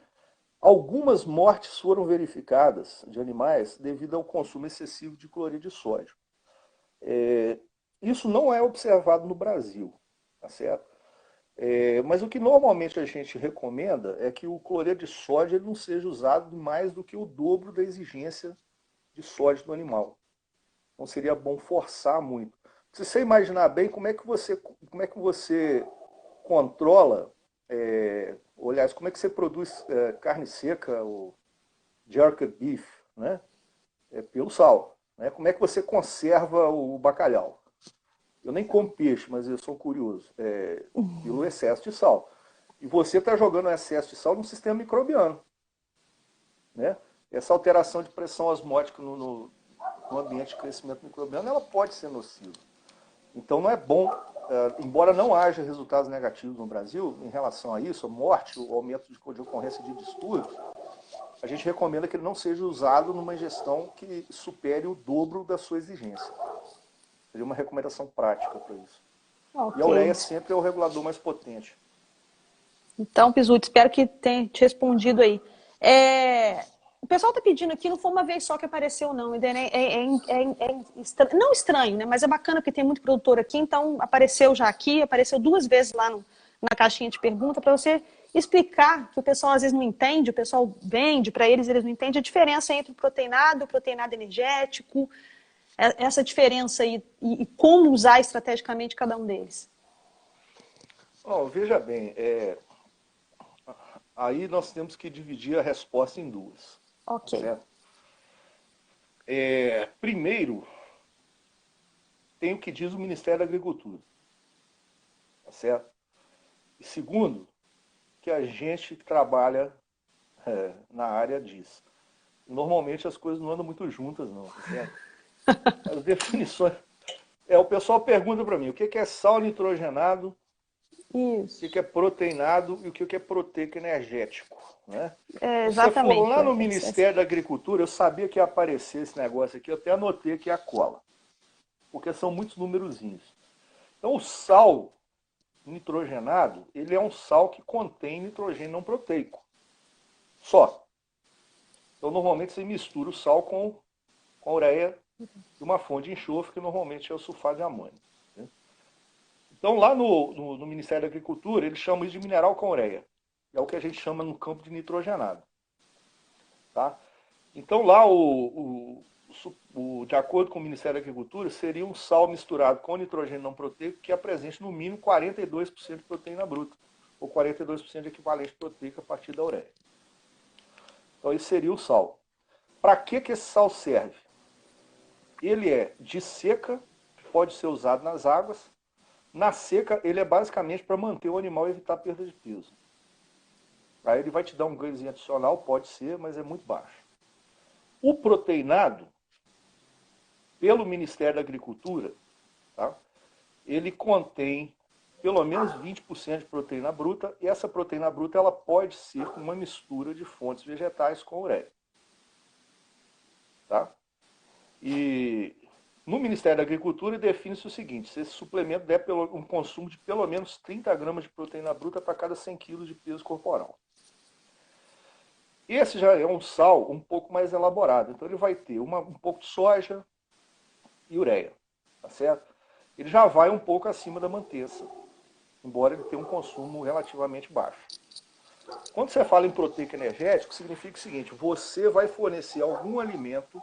algumas mortes foram verificadas de animais devido ao consumo excessivo de cloreto de sódio. Isso não é observado no Brasil, tá certo? Mas o que normalmente a gente recomenda é que o cloreto de sódio ele não seja usado mais do que o dobro da exigência de sódio do animal. Então seria bom forçar muito. Se você imaginar bem, como é que você controla, aliás, como é que você produz carne seca, o jerky beef, né? Pelo sal. Né? Como é que você conserva o bacalhau? Eu nem como peixe, mas eu sou curioso. Pelo excesso de sal. E você está jogando o excesso de sal no sistema microbiano. Né? Essa alteração de pressão osmótica no ambiente de crescimento microbiano, ela pode ser nociva. Então não é bom, embora não haja resultados negativos no Brasil em relação a isso, a morte, o aumento de ocorrência de distúrbios, a gente recomenda que ele não seja usado numa ingestão que supere o dobro da sua exigência. Seria uma recomendação prática para isso. Okay. E a ureia sempre é o regulador mais potente. Então, Pizzuti, espero que tenha te respondido aí. O pessoal está pedindo aqui, não foi uma vez só que apareceu, não. Não estranho, né? Mas é bacana porque tem muito produtor aqui, então apareceu já aqui, apareceu 2 vezes lá na caixinha de pergunta, para você explicar, que o pessoal às vezes não entende, o pessoal vende, para eles não entendem a diferença entre o proteinado energético, essa diferença aí, e como usar estrategicamente cada um deles. Veja bem, aí nós temos que dividir a resposta em 2. Ok. Certo? Primeiro, tem o que diz o Ministério da Agricultura. Tá certo? E segundo, que a gente que trabalha na área diz. Normalmente as coisas não andam muito juntas, não. Tá certo? As definições... o pessoal pergunta para mim, o que é sal nitrogenado, isso. o que é proteinado e o que é proteico energético. Né? Exatamente. Você for lá no Ministério da Agricultura, eu sabia que ia aparecer esse negócio aqui, eu até anotei aqui a cola. Porque são muitos numerozinhos. Então o sal nitrogenado, ele é um sal que contém nitrogênio não proteico. Só. Então normalmente você mistura o sal com a ureia de uma fonte de enxofre, que normalmente é o sulfato de amônio. Né? Então lá no Ministério da Agricultura, eles chamam isso de mineral com ureia. É o que a gente chama no campo de nitrogenado. Tá? Então lá, de acordo com o Ministério da Agricultura, seria um sal misturado com nitrogênio não proteico que apresente no mínimo 42% de proteína bruta, ou 42% de equivalente proteico a partir da ureia. Então esse seria o sal. Para que esse sal serve? Ele é de seca, pode ser usado nas águas. Na seca, ele é basicamente para manter o animal e evitar perda de peso. Aí ele vai te dar um ganhozinho adicional, pode ser, mas é muito baixo. O proteinado, pelo Ministério da Agricultura, tá? Ele contém pelo menos 20% de proteína bruta, e essa proteína bruta ela pode ser uma mistura de fontes vegetais com ureia. Tá? E no Ministério da Agricultura define-se o seguinte: se esse suplemento der um consumo de pelo menos 30 gramas de proteína bruta para cada 100 kg de peso corporal. Esse já é um sal um pouco mais elaborado, então ele vai ter um pouco de soja e ureia, tá certo? Ele já vai um pouco acima da manteiça, embora ele tenha um consumo relativamente baixo. Quando você fala em proteico energético, significa o seguinte: você vai fornecer algum alimento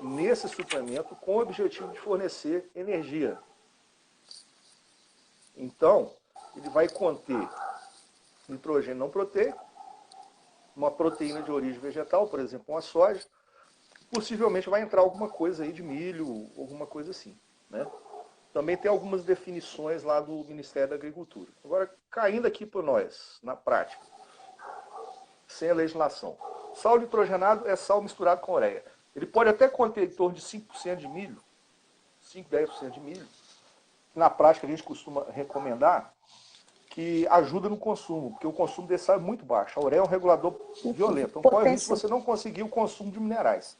nesse suplemento com o objetivo de fornecer energia. Então, ele vai conter nitrogênio não proteico, uma proteína de origem vegetal, por exemplo, uma soja. Possivelmente vai entrar alguma coisa aí de milho, alguma coisa assim. Né? também tem algumas definições lá do Ministério da Agricultura. Agora, caindo aqui para nós, na prática, sem a legislação. Sal nitrogenado é sal misturado com ureia. Ele pode até conter em torno de 5% de milho, 5, 10% de milho. Na prática, a gente costuma recomendar que ajuda no consumo, porque o consumo desse sal é muito baixo. A ureia é um regulador violento. Então, corre o risco de você não conseguir o consumo de minerais.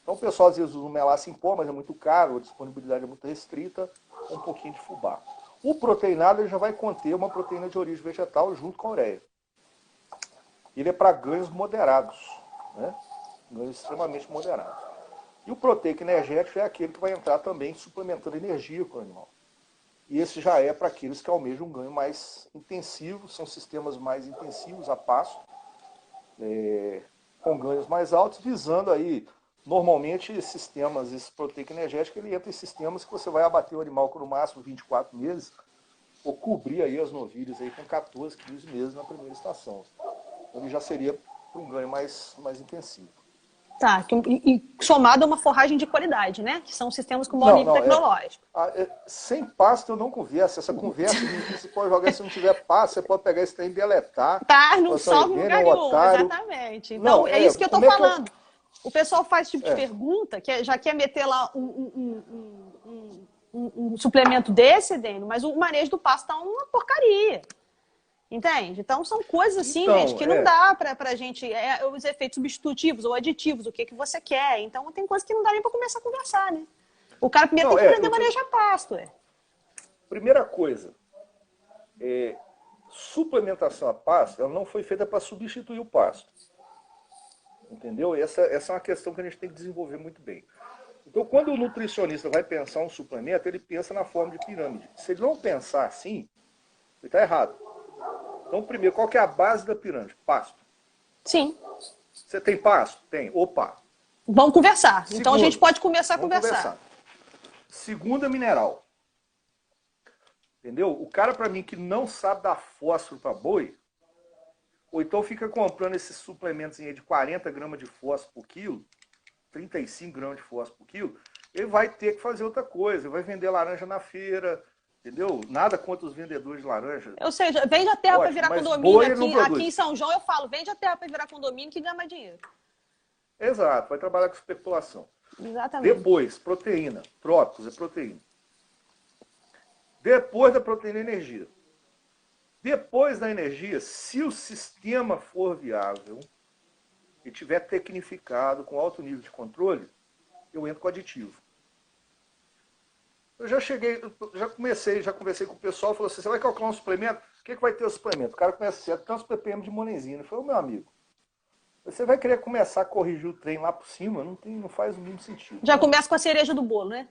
Então, o pessoal às vezes usa melasse em pó, mas é muito caro, a disponibilidade é muito restrita, um pouquinho de fubá. O proteinado ele já vai conter uma proteína de origem vegetal junto com a ureia. Ele é para ganhos moderados, né? Ganhos extremamente moderados. E o proteico energético é aquele que vai entrar também suplementando energia para o animal. E esse já é para aqueles que almejam um ganho mais intensivo, são sistemas mais intensivos a pasto, com ganhos mais altos, visando aí, normalmente, esses sistemas, esse proteico energético, ele entra em sistemas que você vai abater o animal por no máximo 24 meses, ou cobrir aí as novilhas aí com 14, 15 meses na primeira estação. Então, ele já seria para um ganho mais intensivo. Tá, e somado a uma forragem de qualidade, né? Que são sistemas com maior nível tecnológico. Sem pasto eu não converso. Essa conversa, você pode jogar, se não tiver pasto, você pode pegar esse trem e deletar. Tá, não salva lugar nenhum, exatamente. Então, é isso que eu tô falando. O pessoal faz esse tipo de pergunta, que já quer meter lá um suplemento desse, Dênio, mas o manejo do pasto tá uma porcaria. Entende? Então, são coisas assim, gente, que não dá pra gente... os efeitos substitutivos ou aditivos, o que você quer. Então, tem coisas que não dá nem pra começar a conversar, né? O cara primeiro tem que aprender a manejar pasto, Primeira coisa, suplementação a pasto, ela não foi feita para substituir o pasto. Entendeu? Essa é uma questão que a gente tem que desenvolver muito bem. Então, quando o nutricionista vai pensar um suplemento, ele pensa na forma de pirâmide. Se ele não pensar assim, ele está errado. Então, primeiro, qual que é a base da pirâmide? Pasto. Sim. Você tem pasto? Tem. Opa. Vamos conversar. Segundo, então, a gente pode começar a conversar. Segunda, mineral. Entendeu? O cara, para mim, que não sabe dar fósforo para boi, ou então fica comprando esses suplementos de 40 gramas de fósforo por quilo, 35 gramas de fósforo por quilo, ele vai ter que fazer outra coisa. Ele vai vender laranja na feira, entendeu? Nada contra os vendedores de laranja. Ou seja, vende a terra para virar condomínio. Aqui em São João eu falo, vende a terra para virar condomínio que ganha mais dinheiro. Exato, vai trabalhar com especulação. Exatamente. Depois, proteína. Trópicos é proteína. Depois da proteína, energia. Depois da energia, se o sistema for viável e tiver tecnificado, com alto nível de controle, eu entro com aditivo. Eu já conversei com o pessoal, falou assim, você vai calcular um suplemento? O que vai ter o suplemento? O cara começa a ter uns ppm de monenzina. Eu falei, meu amigo, você vai querer começar a corrigir o trem lá por cima? Não faz o mínimo sentido. Já começa com a cereja do bolo, né?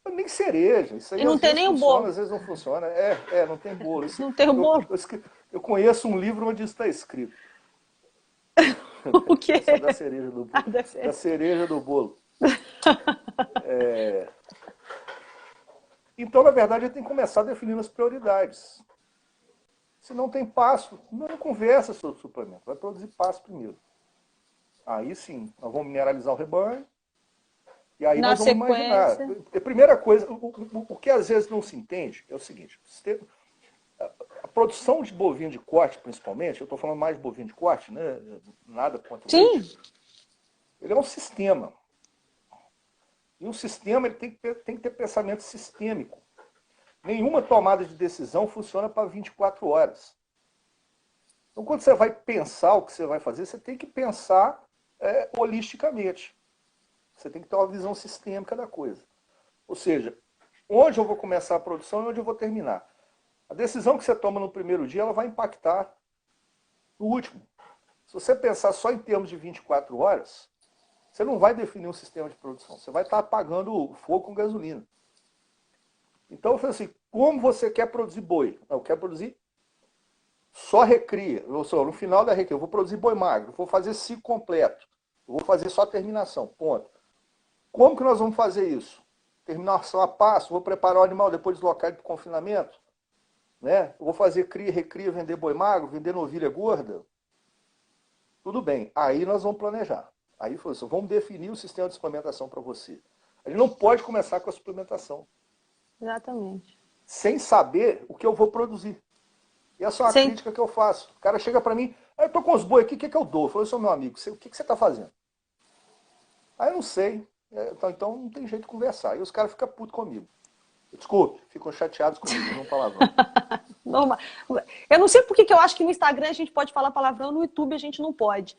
Nem cereja. Isso aí e não tem nem o bolo. Às vezes não funciona. Não tem bolo. Não tem o bolo. Eu conheço um livro onde isso está escrito. O quê? Da cereja do bolo. Da cereja do bolo. Então, na verdade, eu tenho que começar definindo as prioridades. Se não tem pasto, não conversa sobre suplemento. Vai produzir pasto primeiro. Aí sim, nós vamos mineralizar o rebanho. E aí nós vamos imaginar. A primeira coisa, o que às vezes não se entende é o seguinte. A produção de bovino de corte, principalmente, eu estou falando mais de bovino de corte, né? Nada contra o leite. Ele é um sistema. E um sistema ele tem que ter pensamento sistêmico. Nenhuma tomada de decisão funciona para 24 horas. Então, quando você vai pensar o que você vai fazer, você tem que pensar holisticamente. Você tem que ter uma visão sistêmica da coisa. Ou seja, onde eu vou começar a produção e onde eu vou terminar. A decisão que você toma no primeiro dia, ela vai impactar no último. Se você pensar só em termos de 24 horas, você não vai definir um sistema de produção. Você vai estar apagando fogo com gasolina. Então, eu falei assim, como você quer produzir boi? Eu quero produzir só recria. No final da recria, eu vou produzir boi magro, vou fazer ciclo completo. Eu vou fazer só terminação, ponto. Como que nós vamos fazer isso? Terminação a passo, vou preparar o animal, depois deslocar ele para o confinamento. Né? Eu vou fazer cria, recria, vender boi magro, vender novilha gorda. Tudo bem, aí nós vamos planejar. Aí vamos definir o sistema de suplementação para você. A gente não pode começar com a suplementação. Exatamente. sem saber o que eu vou produzir. E essa é uma Sim. crítica que eu faço. O cara chega para mim, eu tô com os boi aqui, o que, que eu dou? Eu falei, sou meu amigo, o que, que você está fazendo? Aí eu não sei. Então não tem jeito de conversar. E os caras ficam putos comigo. Desculpe, ficam chateados comigo, não palavrão. Normal. Eu não sei por que eu acho que no Instagram a gente pode falar palavrão, no YouTube a gente não pode.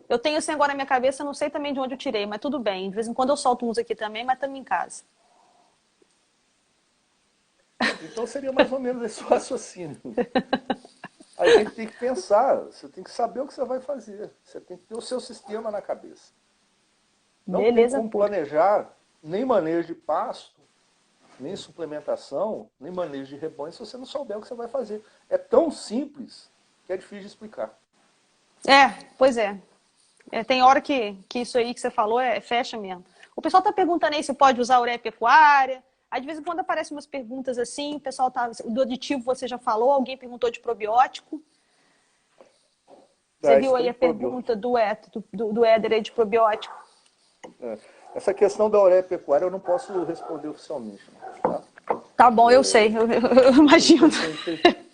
Eu tenho assim agora na minha cabeça, não sei também de onde eu tirei, mas tudo bem. De vez em quando eu solto uns aqui também, mas estamos em casa. Então seria mais ou menos esse o raciocínio. A gente tem que pensar, você tem que saber o que você vai fazer. Você tem que ter o seu sistema na cabeça. Não tem Beleza como pura. planejar nem manejo de pasto, nem suplementação, nem manejo de rebanho se você não souber o que você vai fazer. É tão simples que é difícil de explicar. Pois é. Tem hora que isso aí que você falou fecha mesmo. O pessoal tá perguntando aí se pode usar ureia pecuária. Aí de vez em quando aparecem umas perguntas assim, o pessoal tá. Do aditivo você já falou, alguém perguntou de probiótico. Você viu Isso aí tem a pergunta do Éder aí de probiótico? É. Essa questão da ureia pecuária eu não posso responder oficialmente. Tá? Tá bom, eu sei, eu imagino.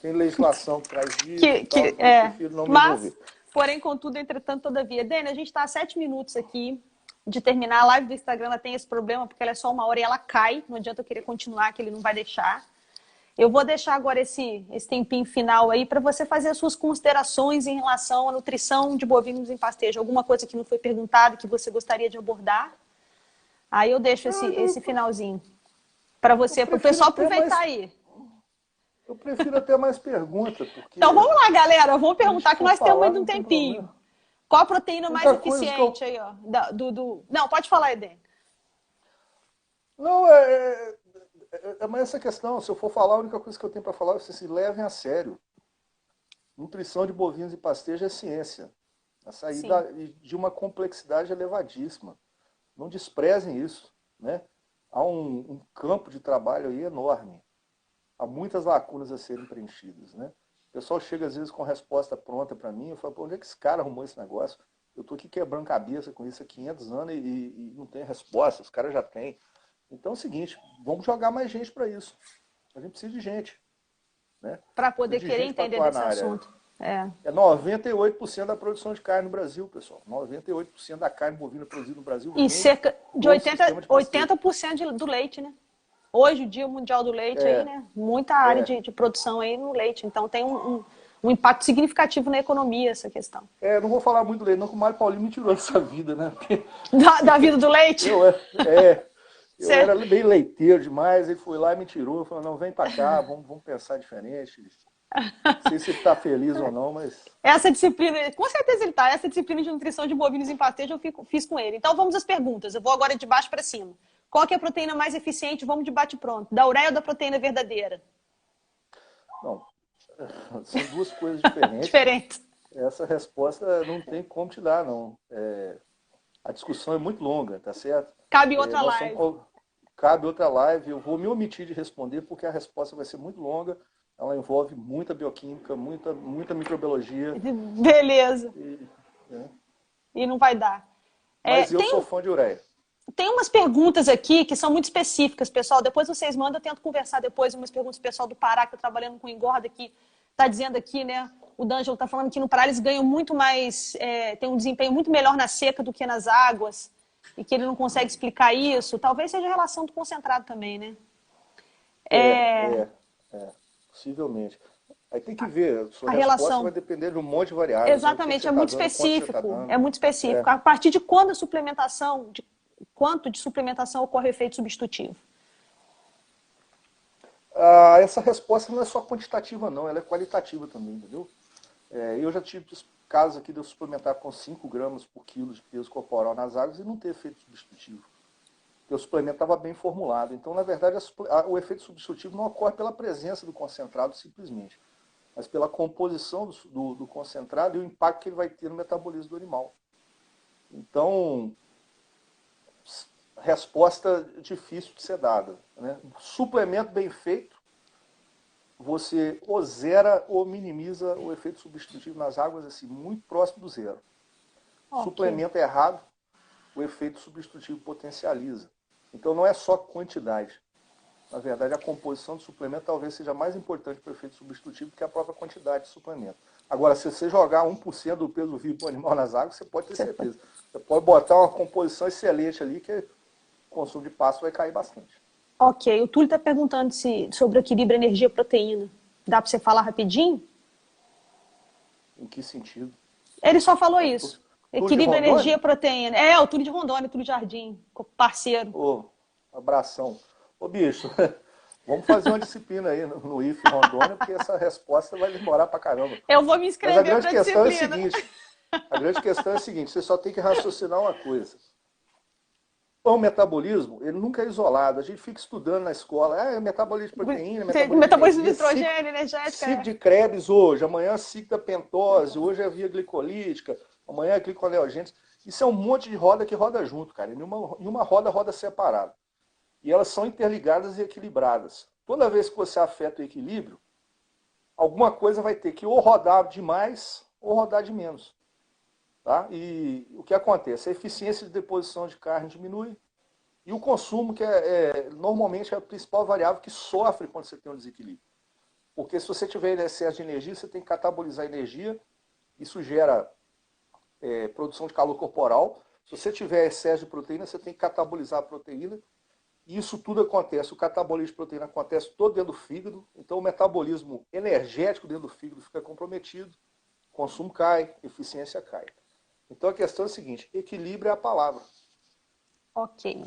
Tem legislação que traz isso e tal, então eu prefiro não me Mas, envolver. porém, contudo, entretanto, todavia. Dani, a gente está a 7 minutos aqui de terminar. A live do Instagram ela tem esse problema, porque ela é só 1 hora e ela cai. Não adianta eu querer continuar, que ele não vai deixar. Eu vou deixar agora esse tempinho final aí para você fazer as suas considerações em relação à nutrição de bovinos em pastejo. Alguma coisa que não foi perguntada que você gostaria de abordar? Aí eu deixo esse finalzinho para você, para o pessoal aproveitar aí. Eu prefiro até mais pergunta, porque Então vamos lá, galera. Vamos se a gente perguntar que for nós temos falar, ainda um não tem tempinho. problema. Qual a proteína A mais única coisa que eficiente aí, ó? Não, pode falar, Eden. Não, mas essa questão, se eu for falar, a única coisa que eu tenho para falar é que se levem a sério. Nutrição de bovinos e pastejo é ciência. A saída de uma complexidade elevadíssima. Não desprezem isso, né? Há um campo de trabalho aí enorme. Há muitas lacunas a serem preenchidas, né? O pessoal chega às vezes com a resposta pronta para mim, eu falo, pô, onde é que esse cara arrumou esse negócio? Eu estou aqui quebrando cabeça com isso há 500 anos e não tem resposta, os caras já têm. Então é o seguinte, vamos jogar mais gente para isso. A gente precisa de gente, né? Para Precisa poder de querer gente para entender atuar desse na área. assunto. É 98% da produção de carne no Brasil, pessoal. 98% da carne bovina produzida no Brasil E vem cerca de do sistema de pastejo. 80% do leite, né? Hoje, o Dia Mundial do Leite aí, É, né? Muita área é. de produção aí no leite. Então tem um impacto significativo na economia essa questão. Não vou falar muito do leite, não, que o Mário Paulinho me tirou dessa vida, né? Porque Da vida do leite? eu era bem leiteiro demais, ele foi lá e me tirou, falou, não, vem pra cá, vamos pensar diferente. Não sei se ele tá feliz ou não, mas... Essa disciplina, com certeza ele tá. Essa disciplina de nutrição de bovinos em pastejo eu fiz com ele. Então vamos às perguntas. Eu vou agora de baixo para cima. Qual que é a proteína mais eficiente? Vamos de bate pronto. Da ureia ou da proteína verdadeira? Não, são duas coisas diferentes. Diferente. Essa resposta não tem como te dar, não. A discussão é muito longa, tá certo? Cabe outra live. Cabe outra live, eu vou me omitir de responder porque a resposta vai ser muito longa, ela envolve muita bioquímica, muita microbiologia. Beleza. Né? E não vai dar. Mas eu sou fã de ureia. Tem umas perguntas aqui que são muito específicas, pessoal. Depois vocês mandam, eu tento conversar depois. Umas perguntas do pessoal do Pará, que está trabalhando com engorda aqui, está dizendo aqui, né? O D'Angelo está falando que no Pará eles ganham muito mais, tem um desempenho muito melhor na seca do que nas águas, e que ele não consegue explicar isso. Talvez seja a relação do concentrado também, né? Possivelmente. Aí tem que ver, a sua A resposta relação. vai depender de um monte de variáveis. Exatamente, é muito específico. É muito específico. A partir de quando a suplementação, de quanto de suplementação ocorre o efeito substitutivo? Essa resposta não é só quantitativa, não, ela é qualitativa também, entendeu? Eu já tive casos aqui de eu suplementar com 5 gramas por quilo de peso corporal nas águas e não ter efeito substitutivo. Porque o suplemento estava bem formulado. Então, na verdade, o efeito substitutivo não ocorre pela presença do concentrado simplesmente, mas pela composição do concentrado e o impacto que ele vai ter no metabolismo do animal. Então, resposta difícil de ser dada, né? Suplemento bem feito, você ou zera ou minimiza o efeito substitutivo nas águas, assim, muito próximo do zero. Okay. Suplemento errado, o efeito substitutivo potencializa. Então não é só quantidade. Na verdade, a composição do suplemento talvez seja mais importante para o efeito substitutivo que a própria quantidade de suplemento. Agora, se você jogar 1% do peso vivo do animal nas águas, você pode ter certeza. Você pode botar uma composição excelente ali, que o consumo de pasto vai cair bastante. Ok, o Túlio está perguntando sobre o equilíbrio energia-proteína. Dá para você falar rapidinho? Em que sentido? Ele só falou isso. Equilíbrio energia-proteína. É, o Túlio de Rondônia, o Túlio Jardim, parceiro. Ô, abração. Ô, bicho, vamos fazer uma disciplina aí no IF Rondônia, porque essa resposta vai demorar pra caramba. Eu vou me inscrever para a disciplina. Mas a grande questão é a seguinte, você só tem que raciocinar uma coisa. O metabolismo, ele nunca é isolado. A gente fica estudando na escola, metabolismo de proteína, metabolismo de nitrogênio, energética. Ciclo de Krebs hoje, amanhã ciclo da pentose, hoje é a via glicolítica, amanhã é gliconeogênese. Isso é um monte de roda que roda junto, cara. Em uma roda separada. E elas são interligadas e equilibradas. Toda vez que você afeta o equilíbrio, alguma coisa vai ter que ou rodar de mais ou rodar de menos. Tá? E o que acontece? A eficiência de deposição de carne diminui e o consumo, que normalmente é a principal variável que sofre quando você tem um desequilíbrio. Porque se você tiver excesso de energia, você tem que catabolizar a energia, isso gera produção de calor corporal. Se você tiver excesso de proteína, você tem que catabolizar a proteína. E isso tudo acontece, o catabolismo de proteína acontece todo dentro do fígado, então o metabolismo energético dentro do fígado fica comprometido, o consumo cai, a eficiência cai. Então a questão é a seguinte, equilíbrio é a palavra. Ok.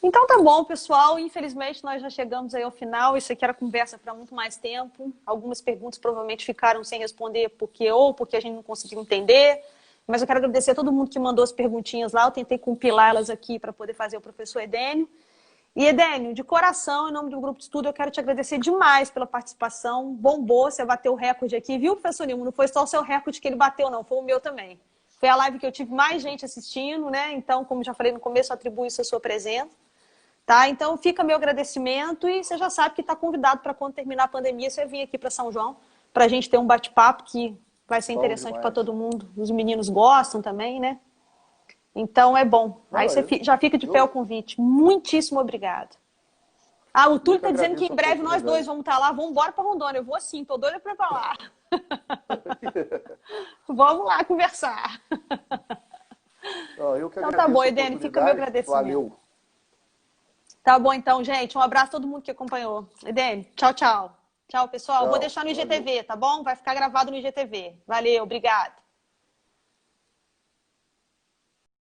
Então tá bom, pessoal. Infelizmente nós já chegamos aí ao final. Isso aqui era conversa para muito mais tempo. Algumas perguntas provavelmente ficaram sem responder porque a gente não conseguiu entender. Mas eu quero agradecer a todo mundo que mandou as perguntinhas lá. Eu tentei compilá-las aqui para poder fazer o professor Edênio. E Edênio, de coração, em nome do grupo de estudo, eu quero te agradecer demais pela participação. Bombou, você bateu o recorde aqui, viu, professor Nilma? Não foi só o seu recorde que ele bateu, não, foi o meu também. Foi a live que eu tive mais gente assistindo, né? Então, como já falei no começo, atribuo isso à sua presença. Tá? Então, fica meu agradecimento e você já sabe que está convidado para quando terminar a pandemia, você vir aqui para São João, para a gente ter um bate-papo que vai ser interessante para todo mundo. Os meninos gostam também, né? Então é bom. Aí você já fica de pé o convite. Muitíssimo obrigado. Ah, o Túlio está dizendo que em breve nós dois vamos estar lá. Vamos embora para Rondônia. Eu vou sim, estou doida para falar. Vamos lá conversar. Então tá bom, Edênio, fica meu agradecimento. Valeu. Tá bom então, gente. Um abraço a todo mundo que acompanhou. Edênio, tchau, tchau. Tchau, pessoal. Tchau, vou deixar no IGTV, tá bom? Vai ficar gravado no IGTV. Valeu, obrigado.